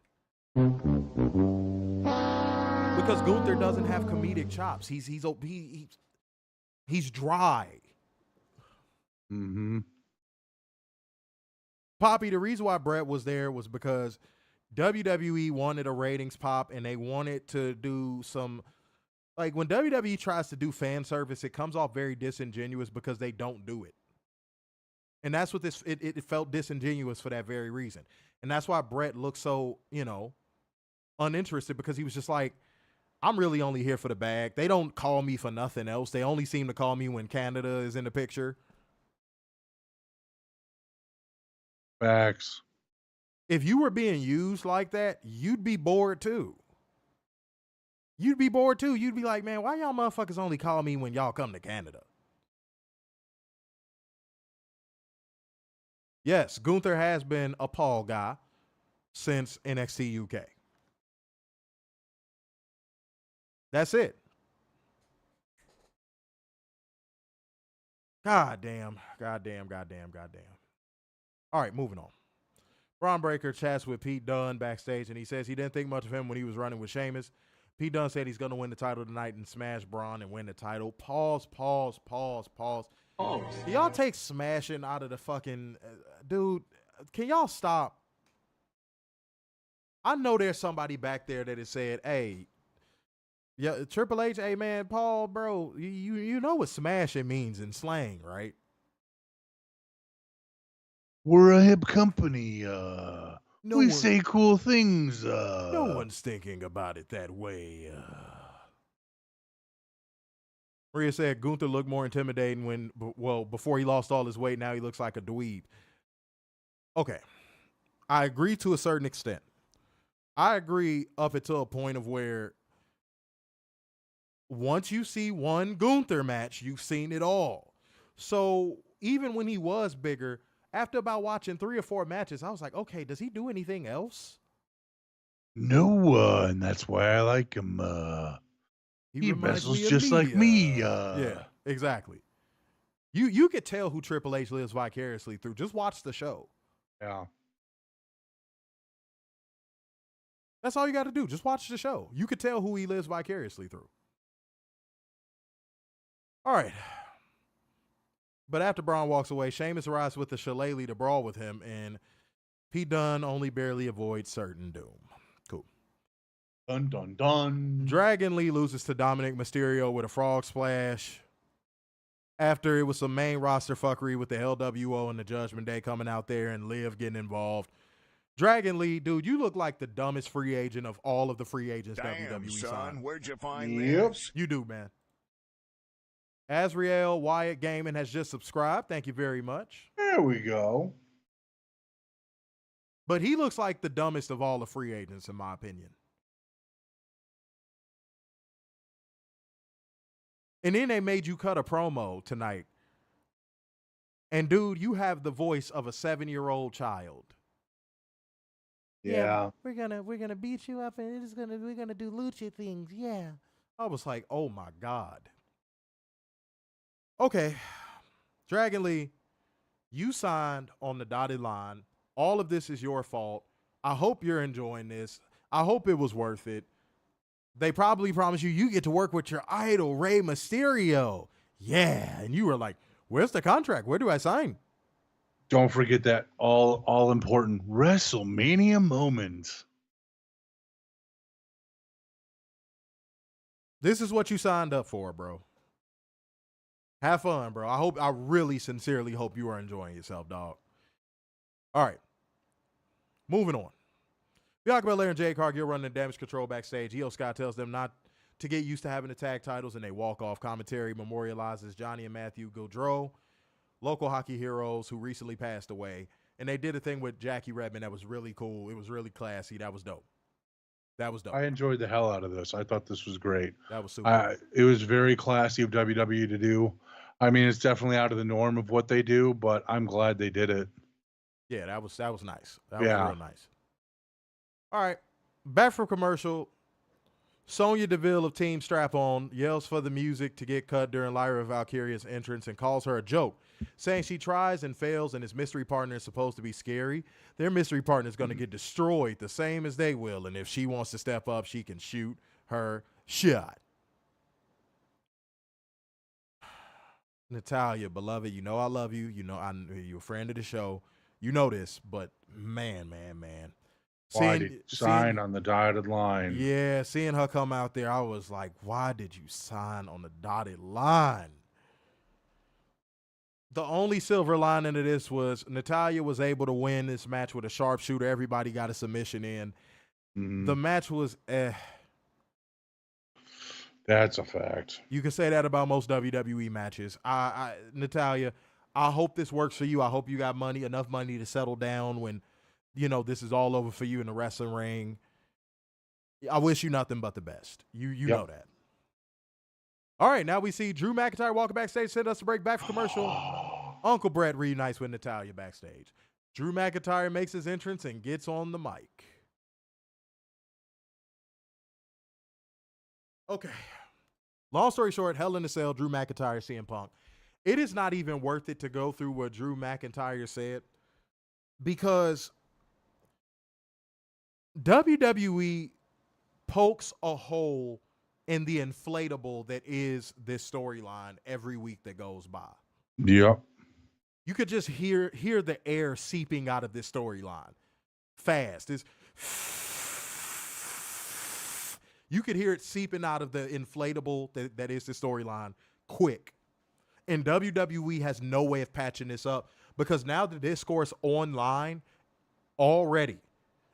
Because Gunther doesn't have comedic chops. He's dry. Mm-hmm. Poppy, the reason why Bret was there was because WWE wanted a ratings pop and they wanted to do some, like when WWE tries to do fan service, it comes off very disingenuous because they don't do it. And that's what it felt disingenuous for that very reason. And that's why Bret looked so, uninterested, because he was just like, I'm really only here for the bag. They don't call me for nothing else. They only seem to call me when Canada is in the picture. Facts. If you were being used like that, you'd be bored too. You'd be bored too. You'd be like, man, why y'all motherfuckers only call me when y'all come to Canada? Yes, Gunther has been a Paul guy since NXT UK. That's it. God damn. All right, moving on. Braun Breaker chats with Pete Dunne backstage, and he says he didn't think much of him when he was running with Sheamus. Pete Dunne said he's going to win the title tonight and smash Braun and win the title. Pause. Can y'all take smashing out of the fucking... dude, can y'all stop? I know there's somebody back there that has said, hey, yeah, Triple H, hey, man, Paul, bro, you know what smashing means in slang, right? We're a hip company. We say cool things. No one's thinking about it that way. Maria said Gunther looked more intimidating before he lost all his weight. Now he looks like a dweeb. Okay. I agree to a certain extent. I agree up until a point of where once you see one Gunther match, you've seen it all. So even when he was bigger, after about watching 3 or 4 matches, I was like, okay, does he do anything else? No, and that's why I like him. He wrestles just like me. Yeah, exactly. You could tell who Triple H lives vicariously through. Just watch the show. Yeah. That's all you got to do. Just watch the show. You could tell who he lives vicariously through. All right. But after Braun walks away, Sheamus arrives with the shillelagh to brawl with him, and Pete Dunne only barely avoids certain doom. Cool. Dun, dun, dun. Dragon Lee loses to Dominic Mysterio with a frog splash. After it was some main roster fuckery with the LWO and the Judgment Day coming out there and Liv getting involved. Dragon Lee, dude, you look like the dumbest free agent of all of the free agents WWE signed. Where'd you find this? You do, man. Azriel Wyatt Gaming has just subscribed. Thank you very much. There we go. But he looks like the dumbest of all the free agents, in my opinion. And then they made you cut a promo tonight. And dude, you have the voice of a 7-year-old child. Yeah. We're gonna beat you up and we're gonna do lucha things. Yeah. I was like, oh my God. Okay. Dragon Lee, you signed on the dotted line. All of this is your fault. I hope you're enjoying this. I hope it was worth it. They probably promised you get to work with your idol, Rey Mysterio. Yeah. And you were like, where's the contract? Where do I sign? Don't forget that all important WrestleMania moment. This is what you signed up for, bro. Have fun, bro. I really sincerely hope you are enjoying yourself, dog. All right. Moving on. Bianca Belair and Jade Cargill running the Damage Control backstage. Io Scott tells them not to get used to having the tag titles, and they walk off. Commentary memorializes Johnny and Matthew Gaudreau, local hockey heroes who recently passed away. And they did a thing with Jackie Redmond that was really cool. It was really classy. That was dope. I enjoyed the hell out of this. I thought this was great. That was super. It was very classy of WWE to do. I mean, it's definitely out of the norm of what they do, but I'm glad they did it. Yeah, that was nice. That was real nice. All right, back from commercial. Sonya Deville of Team Strap-On yells for the music to get cut during Lyra Valkyria's entrance and calls her a joke, saying she tries and fails and his mystery partner is supposed to be scary. Their mystery partner is going to get destroyed the same as they will, and if she wants to step up, she can shoot her shot. Natalia, beloved, you know I love you. You know you're a friend of the show. You know this, but man. Why did you sign on the dotted line? Yeah, seeing her come out there, I was like, why did you sign on the dotted line? The only silver lining of this was Natalya was able to win this match with a sharpshooter. Everybody got a submission in. The match was That's a fact. You can say that about most WWE matches. Natalya, I hope this works for you. I hope you got enough money to settle down when, this is all over for you in the wrestling ring. I wish you nothing but the best. You know that. All right, now we see Drew McIntyre walking backstage, send us a break back for commercial. Uncle Bret reunites with Natalya backstage. Drew McIntyre makes his entrance and gets on the mic. Okay. Long story short, Hell in a Cell, Drew McIntyre, CM Punk. It is not even worth it to go through what Drew McIntyre said because WWE pokes a hole in the inflatable that is this storyline every week that goes by. Yep. You could just hear the air seeping out of this storyline fast. You could hear it seeping out of the inflatable that is the storyline quick. And WWE has no way of patching this up because now the discourse online already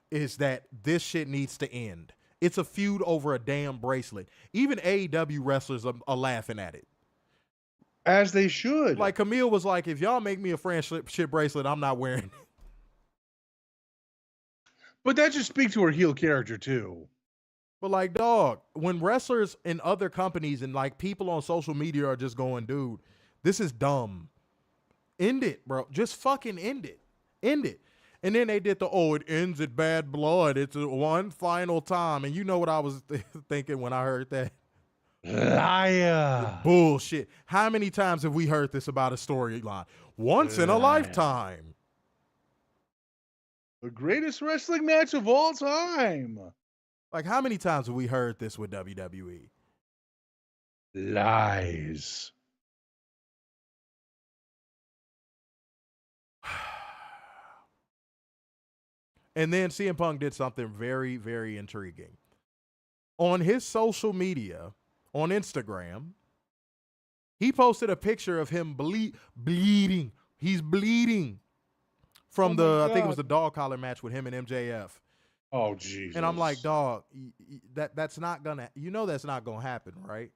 is that this shit needs to end. It's a feud over a damn bracelet. Even AEW wrestlers are laughing at it. As they should. Like Camille was like, if y'all make me a friendship bracelet, I'm not wearing it. But that just speaks to her heel character too. But like, dog, when wrestlers in other companies and like people on social media are just going, dude, this is dumb. End it, bro. Just fucking end it. End it. And then they did it ends at bad blood. It's one final time. And you know what I was thinking when I heard that? Liar. Bullshit. How many times have we heard this about a storyline? Once in a lifetime. The greatest wrestling match of all time. Like, how many times have we heard this with WWE? Lies. And then CM Punk did something very, very intriguing. On his social media, on Instagram, he posted a picture of him bleeding. He's bleeding from I think it was the dog collar match with him and MJF. Oh, Jesus. And I'm like, dog, that's not gonna, that's not gonna happen, right?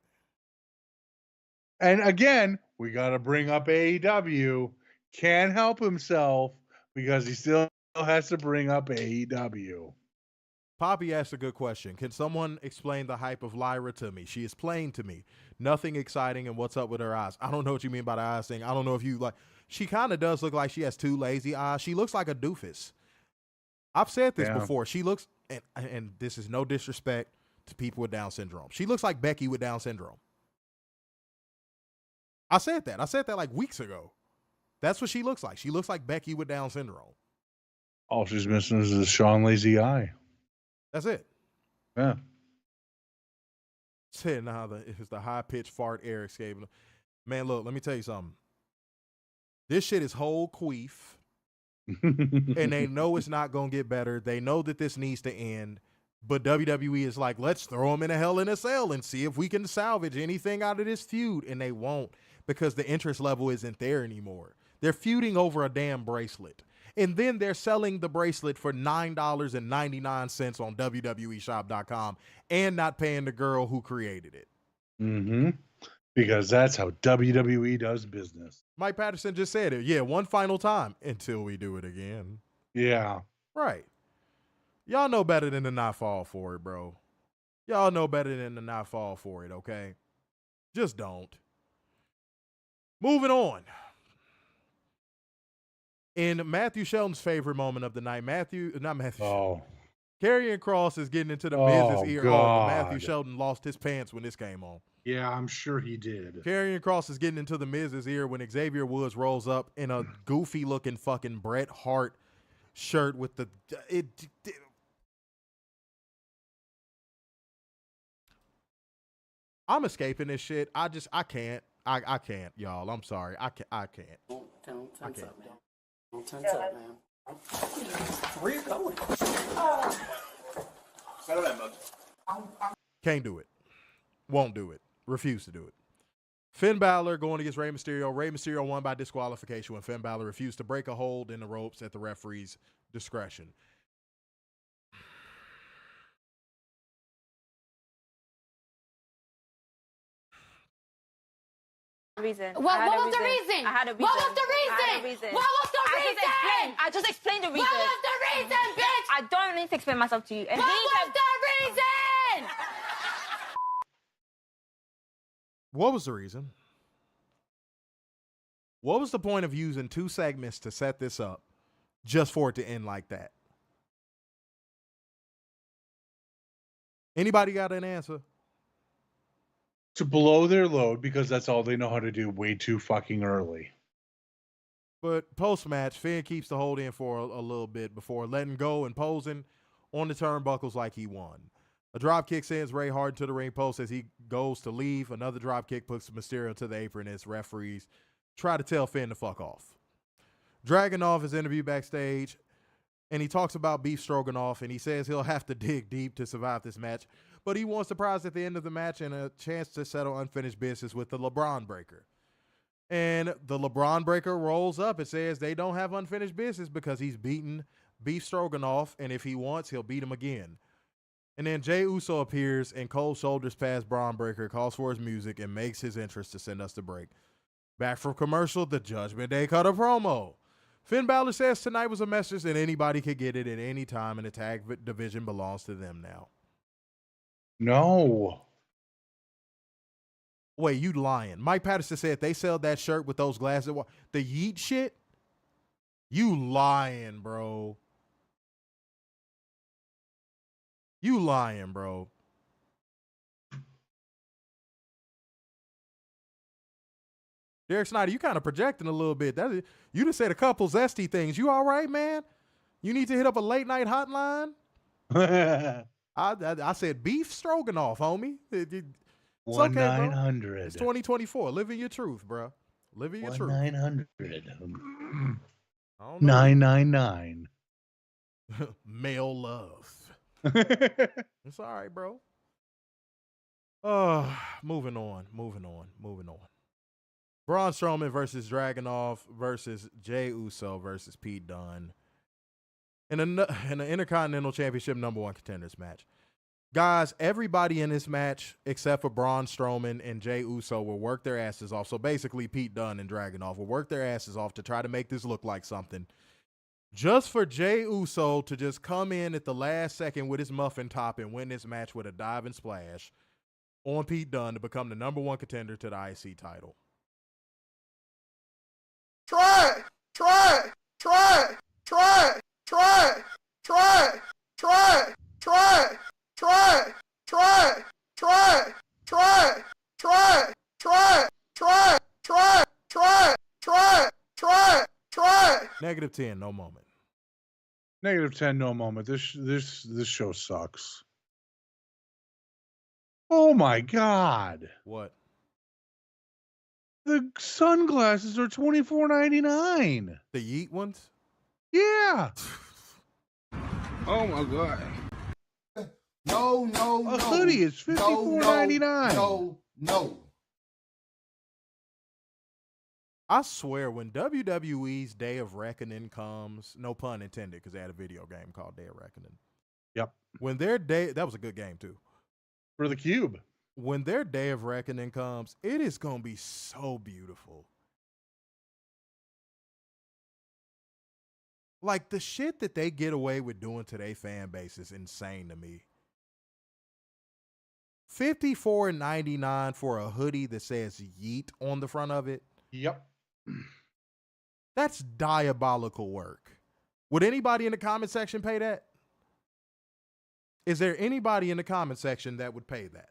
And again, we got to bring up AEW. Can't help himself because he still has to bring up AEW. Poppy asked a good question. Can someone explain the hype of Lyra to me? She is plain to me. Nothing exciting, and what's up with her eyes? I don't know what you mean by the eyes thing. I don't know if you like. She kind of does look like she has two lazy eyes. She looks like a doofus. I've said this before. She looks, and this is no disrespect to people with Down syndrome. She looks like Becky with Down syndrome. I said that like weeks ago. That's what she looks like. She looks like Becky with Down syndrome. All she's missing is a Sean lazy eye. That's it. Yeah. Said now it's the high pitched fart air escaping. Man, look, let me tell you something. This shit is whole queef. And they know it's not going to get better. They know that this needs to end. But WWE is like, let's throw them in a Hell in a Cell and see if we can salvage anything out of this feud. And they won't because the interest level isn't there anymore. They're feuding over a damn bracelet. And then they're selling the bracelet for $9.99 on WWEshop.com and not paying the girl who created it. Mm-hmm. Because that's how WWE does business. Mike Patterson just said it. Yeah, one final time until we do it again. Yeah. Right. Y'all know better than to not fall for it, bro. Y'all know better than to not fall for it, okay? Just don't. Moving on. In Matthew Shelton's favorite moment of the night, Karrion Kross is getting into the Miz's ear. God. Matthew Shelton lost his pants when this came on. Yeah, I'm sure he did. Karrion Kross is getting into the Miz's ear when Xavier Woods rolls up in a goofy looking fucking Bret Hart shirt with the I'm escaping this shit. I can't. I can't, y'all. I'm sorry. I can't. Don't tense up, man. Don't tense up, man. Where you going? Can't do it. Won't do it. Refuse to do it. Finn Balor going against Rey Mysterio. Rey Mysterio won by disqualification when Finn Balor refused to break a hold in the ropes at the referee's discretion. Reason. What was the reason? I had a reason. What was the I had a reason? reason. What was the reason? I just explained the reason. What was the reason, bitch? I don't need to explain myself to you. And What was the reason? What was the reason? What was the point of using 2 segments to set this up just for it to end like that? Anybody got an answer? To blow their load because that's all they know how to do way too fucking early. But post-match, Finn keeps the hold in for a little bit before letting go and posing on the turnbuckles like he won. A drop kick sends Ray Hart to the ring post as he goes to leave. Another drop kick puts Mysterio to the apron as referees try to tell Finn to fuck off. Dragunov is interviewed backstage, and he talks about beef stroganoff, and he says he'll have to dig deep to survive this match, but he wants a prize at the end of the match and a chance to settle unfinished business with the LeBron Breaker. And the LeBron Breaker rolls up and says they don't have unfinished business because he's beaten Beef Stroganoff, and if he wants, he'll beat him again. And then Jey Uso appears and cold shoulders past Braun Breaker, calls for his music, and makes his entrance to send us to break. Back from commercial, the Judgment Day cut a promo. Finn Balor says tonight was a message that anybody could get it at any time, and the tag division belongs to them now. No. Wait, you lying. Mike Patterson said they sell that shirt with those glasses. The Yeet shit? You lying, bro. You lying, bro. Derek Snyder, you kind of projecting a little bit. You just said a couple zesty things. You all right, man? You need to hit up a late night hotline? I said beef stroganoff, homie. It's 1-900. Okay, it's 2024. Living your truth, bro. Living your truth. 1-900. 999. 999. Male love. It's all right, bro. Moving on. Braun Strowman versus Dragunov versus Jey Uso versus Pete Dunne in an Intercontinental Championship #1 contenders match. Guys, everybody in this match except for Braun Strowman and Jey Uso will work their asses off. So basically, Pete Dunne and Dragunov will work their asses off to try to make this look like something. Just for Jey Uso to just come in at the last second with his muffin top and win this match with a dive and splash on Pete Dunne to become the #1 contender to the IC title. Try it. -10, no moment. -10, no moment. This show sucks. Oh my God. What? The sunglasses are $24.99. The Yeet ones? Yeah. Oh my God. No. A hoodie is $54.99. No. I swear, when WWE's Day of Reckoning comes, no pun intended, because they had a video game called Day of Reckoning. Yep. When their day, that was a good game too. For the Cube. When their Day of Reckoning comes, it is going to be so beautiful. Like, the shit that they get away with doing to their fan base is insane to me. $54.99 for a hoodie that says Yeet on the front of it. Yep. That's diabolical work. Would anybody in the comment section pay that? Is there anybody in the comment section that would pay that?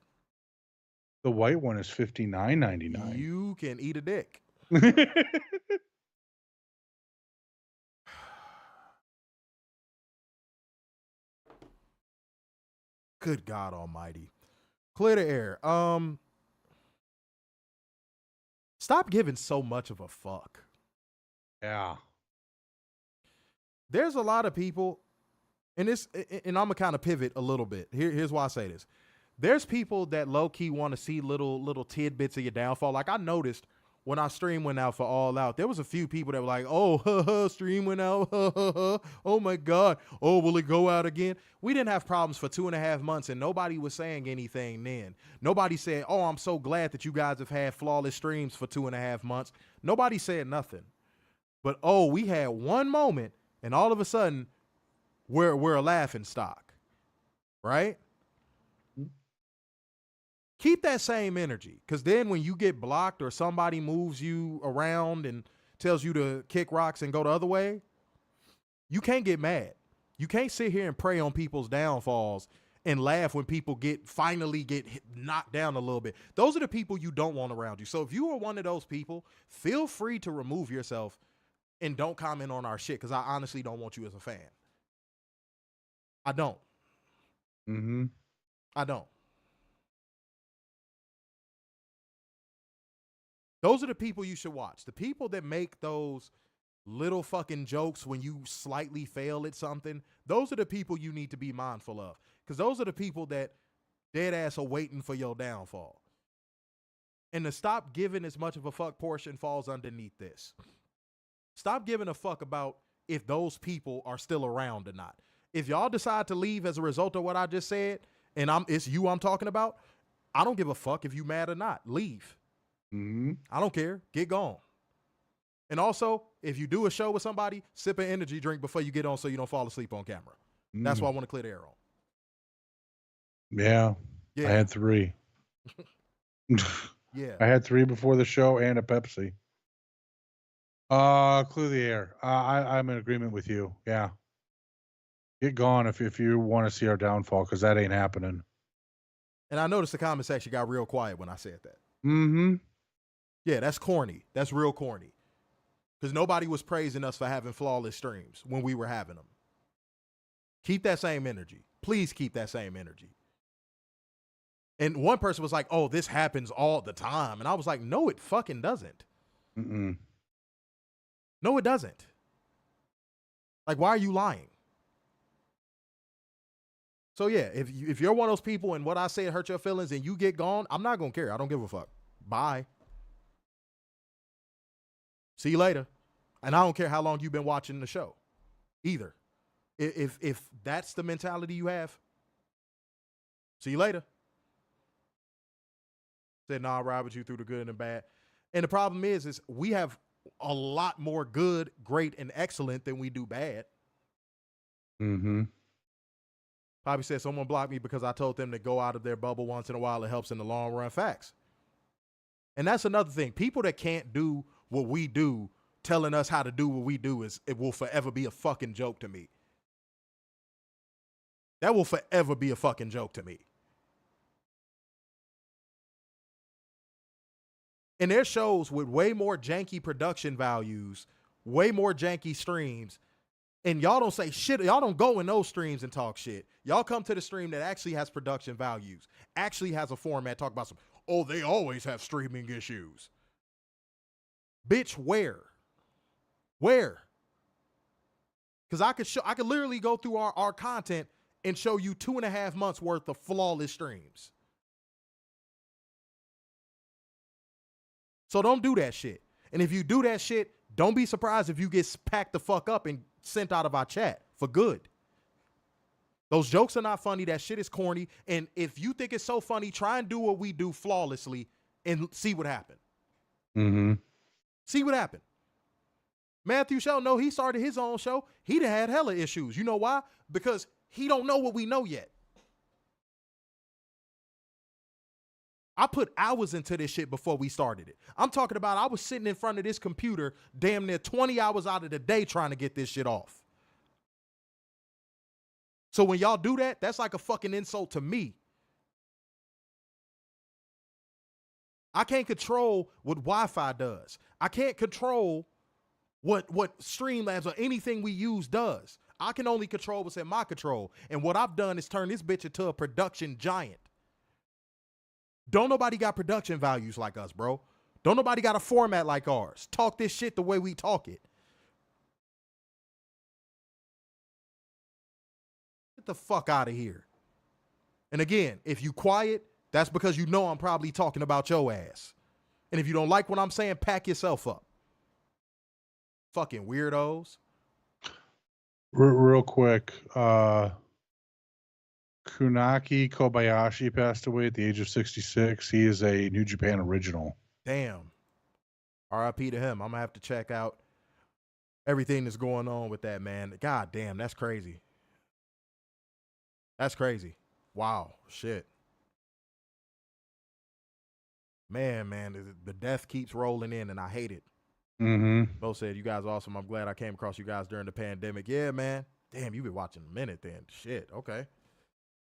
The white one is $59.99. You can eat a dick. Good God almighty. Clear the air. Stop giving so much of a fuck. Yeah. There's a lot of people, and I'm going to kind of pivot a little bit. Here's why I say this. there's people that low-key want to see little tidbits of your downfall. Like I noticed when our stream went out for All Out, there was a few people that were like, oh, stream went out. Oh, my God. Oh, will it go out again? We didn't have problems for 2.5 months, and nobody was saying anything then. Nobody said, oh, I'm so glad that you guys have had flawless streams for 2.5 months. Nobody said nothing. But, oh, we had one moment, and all of a sudden, we're a laughing stock, right? Keep that same energy, because then when you get blocked or somebody moves you around and tells you to kick rocks and go the other way, you can't get mad. You can't sit here and prey on people's downfalls and laugh when people finally get knocked down a little bit. Those are the people you don't want around you. So if you are one of those people, feel free to remove yourself and don't comment on our shit, because I honestly don't want you as a fan. I don't. Mm-hmm. I don't. Those are the people you should watch. The people that make those little fucking jokes when you slightly fail at something, those are the people you need to be mindful of. Because those are the people that dead ass are waiting for your downfall. And the stop giving as much of a fuck portion falls underneath this. Stop giving a fuck about if those people are still around or not. If y'all decide to leave as a result of what I just said, and it's you I'm talking about, I don't give a fuck if you mad or not. Leave. Mm-hmm. I don't care. Get gone. And also, if you do a show with somebody, sip an energy drink before you get on so you don't fall asleep on camera. That's why I want to clear the air on. Yeah. I had 3. Yeah. I had 3 before the show and a Pepsi. Clear the air. I'm in agreement with you. Yeah. Get gone if you want to see our downfall, because that ain't happening. And I noticed the comment section got real quiet when I said that. Mm-hmm. Yeah, that's corny. That's real corny. Because nobody was praising us for having flawless streams when we were having them. Keep that same energy. Please keep that same energy. And one person was like, oh, this happens all the time. And I was like, no, it fucking doesn't. Mm-mm. No, it doesn't. Like, why are you lying? So, yeah, if you're one of those people and what I say hurt your feelings and you get gone, I'm not going to care. I don't give a fuck. Bye. See you later. And I don't care how long you've been watching the show either. If that's the mentality you have, see you later. Said, nah, Robert, you through the good and the bad. And the problem is we have a lot more good, great, and excellent than we do bad. Mm-hmm. Probably said someone blocked me because I told them to go out of their bubble once in a while. It helps in the long run. Facts. And that's another thing. People that can't do what we do, telling us how to do what we do, it will forever be a fucking joke to me. That will forever be a fucking joke to me. And there's shows with way more janky production values, way more janky streams, and y'all don't say shit. Y'all don't go in those streams and talk shit. Y'all come to the stream that actually has production values, actually has a format, talk about oh, they always have streaming issues. Bitch, where? Where? Because I could literally go through our content and show you 2.5 months worth of flawless streams. So don't do that shit. And if you do that shit, don't be surprised if you get packed the fuck up and sent out of our chat for good. Those jokes are not funny. That shit is corny. And if you think it's so funny, try and do what we do flawlessly and see what happened. Mm-hmm. See what happened. Matthew Shell, no, he started his own show. He'd had hella issues. You know why? Because he don't know what we know yet. I put hours into this shit before we started it. I'm talking about I was sitting in front of this computer damn near 20 hours out of the day trying to get this shit off. So when y'all do that, that's like a fucking insult to me. I can't control what Wi-Fi does. I can't control what Streamlabs or anything we use does. I can only control what's in my control. And what I've done is turn this bitch into a production giant. Don't nobody got production values like us, bro. Don't nobody got a format like ours. Talk this shit the way we talk it. Get the fuck out of here. And again, if you quiet, that's because you know I'm probably talking about your ass. And if you don't like what I'm saying, pack yourself up. Fucking weirdos. Real quick, Kunaki Kobayashi passed away at the age of 66. He is a New Japan original. Damn. RIP to him. I'm going to have to check out everything that's going on with that, man. God damn, that's crazy. That's crazy. Wow. Shit. Man, the death keeps rolling in, and I hate it. Mm-hmm. Bo said, you guys are awesome. I'm glad I came across you guys during the pandemic. Yeah, man. Damn, you've been watching a minute then. Shit, okay.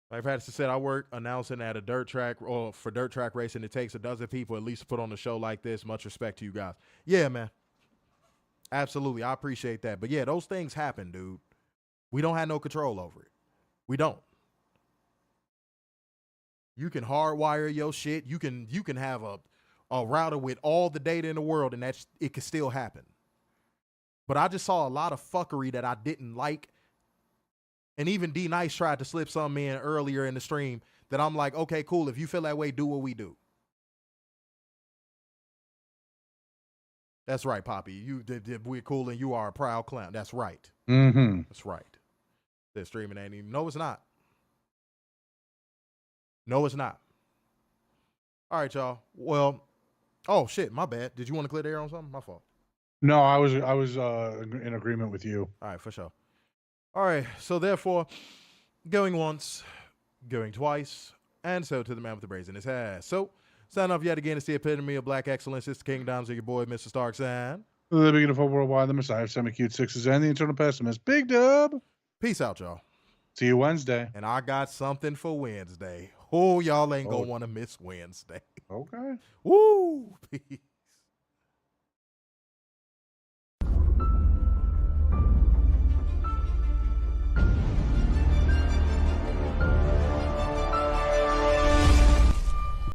Like Patterson said, I work announcing at a dirt track, or for dirt track racing. It takes a dozen people at least to put on a show like this. Much respect to you guys. Yeah, man. Absolutely. I appreciate that. But yeah, those things happen, dude. We don't have no control over it. We don't. You can hardwire your shit. You can have a router with all the data in the world, and it can still happen. But I just saw a lot of fuckery that I didn't like. And even D Nice tried to slip something in earlier in the stream that I'm like, okay, cool. If you feel that way, do what we do. That's right, Poppy. We're cool and you are a proud clown. That's right. Mm-hmm. That's right. They're streaming ain't even. No, it's not. No, it's not. All right, y'all. Well, oh shit, my bad. Did you want to clear the air on something? My fault. No, I was in agreement with you. All right, for sure. All right, so therefore, going once, going twice, and so to the man with the braids in his hair. So, sign off yet again to the epitome of black excellence. It's the Kingdoms of your boy, Mr. Starks, and The beautiful worldwide, the Messiah of semi-cute sixes, and the eternal pessimist, Big Dub. Peace out, y'all. See you Wednesday. And I got something for Wednesday. Oh, y'all ain't gonna want to miss Wednesday. Okay. Woo!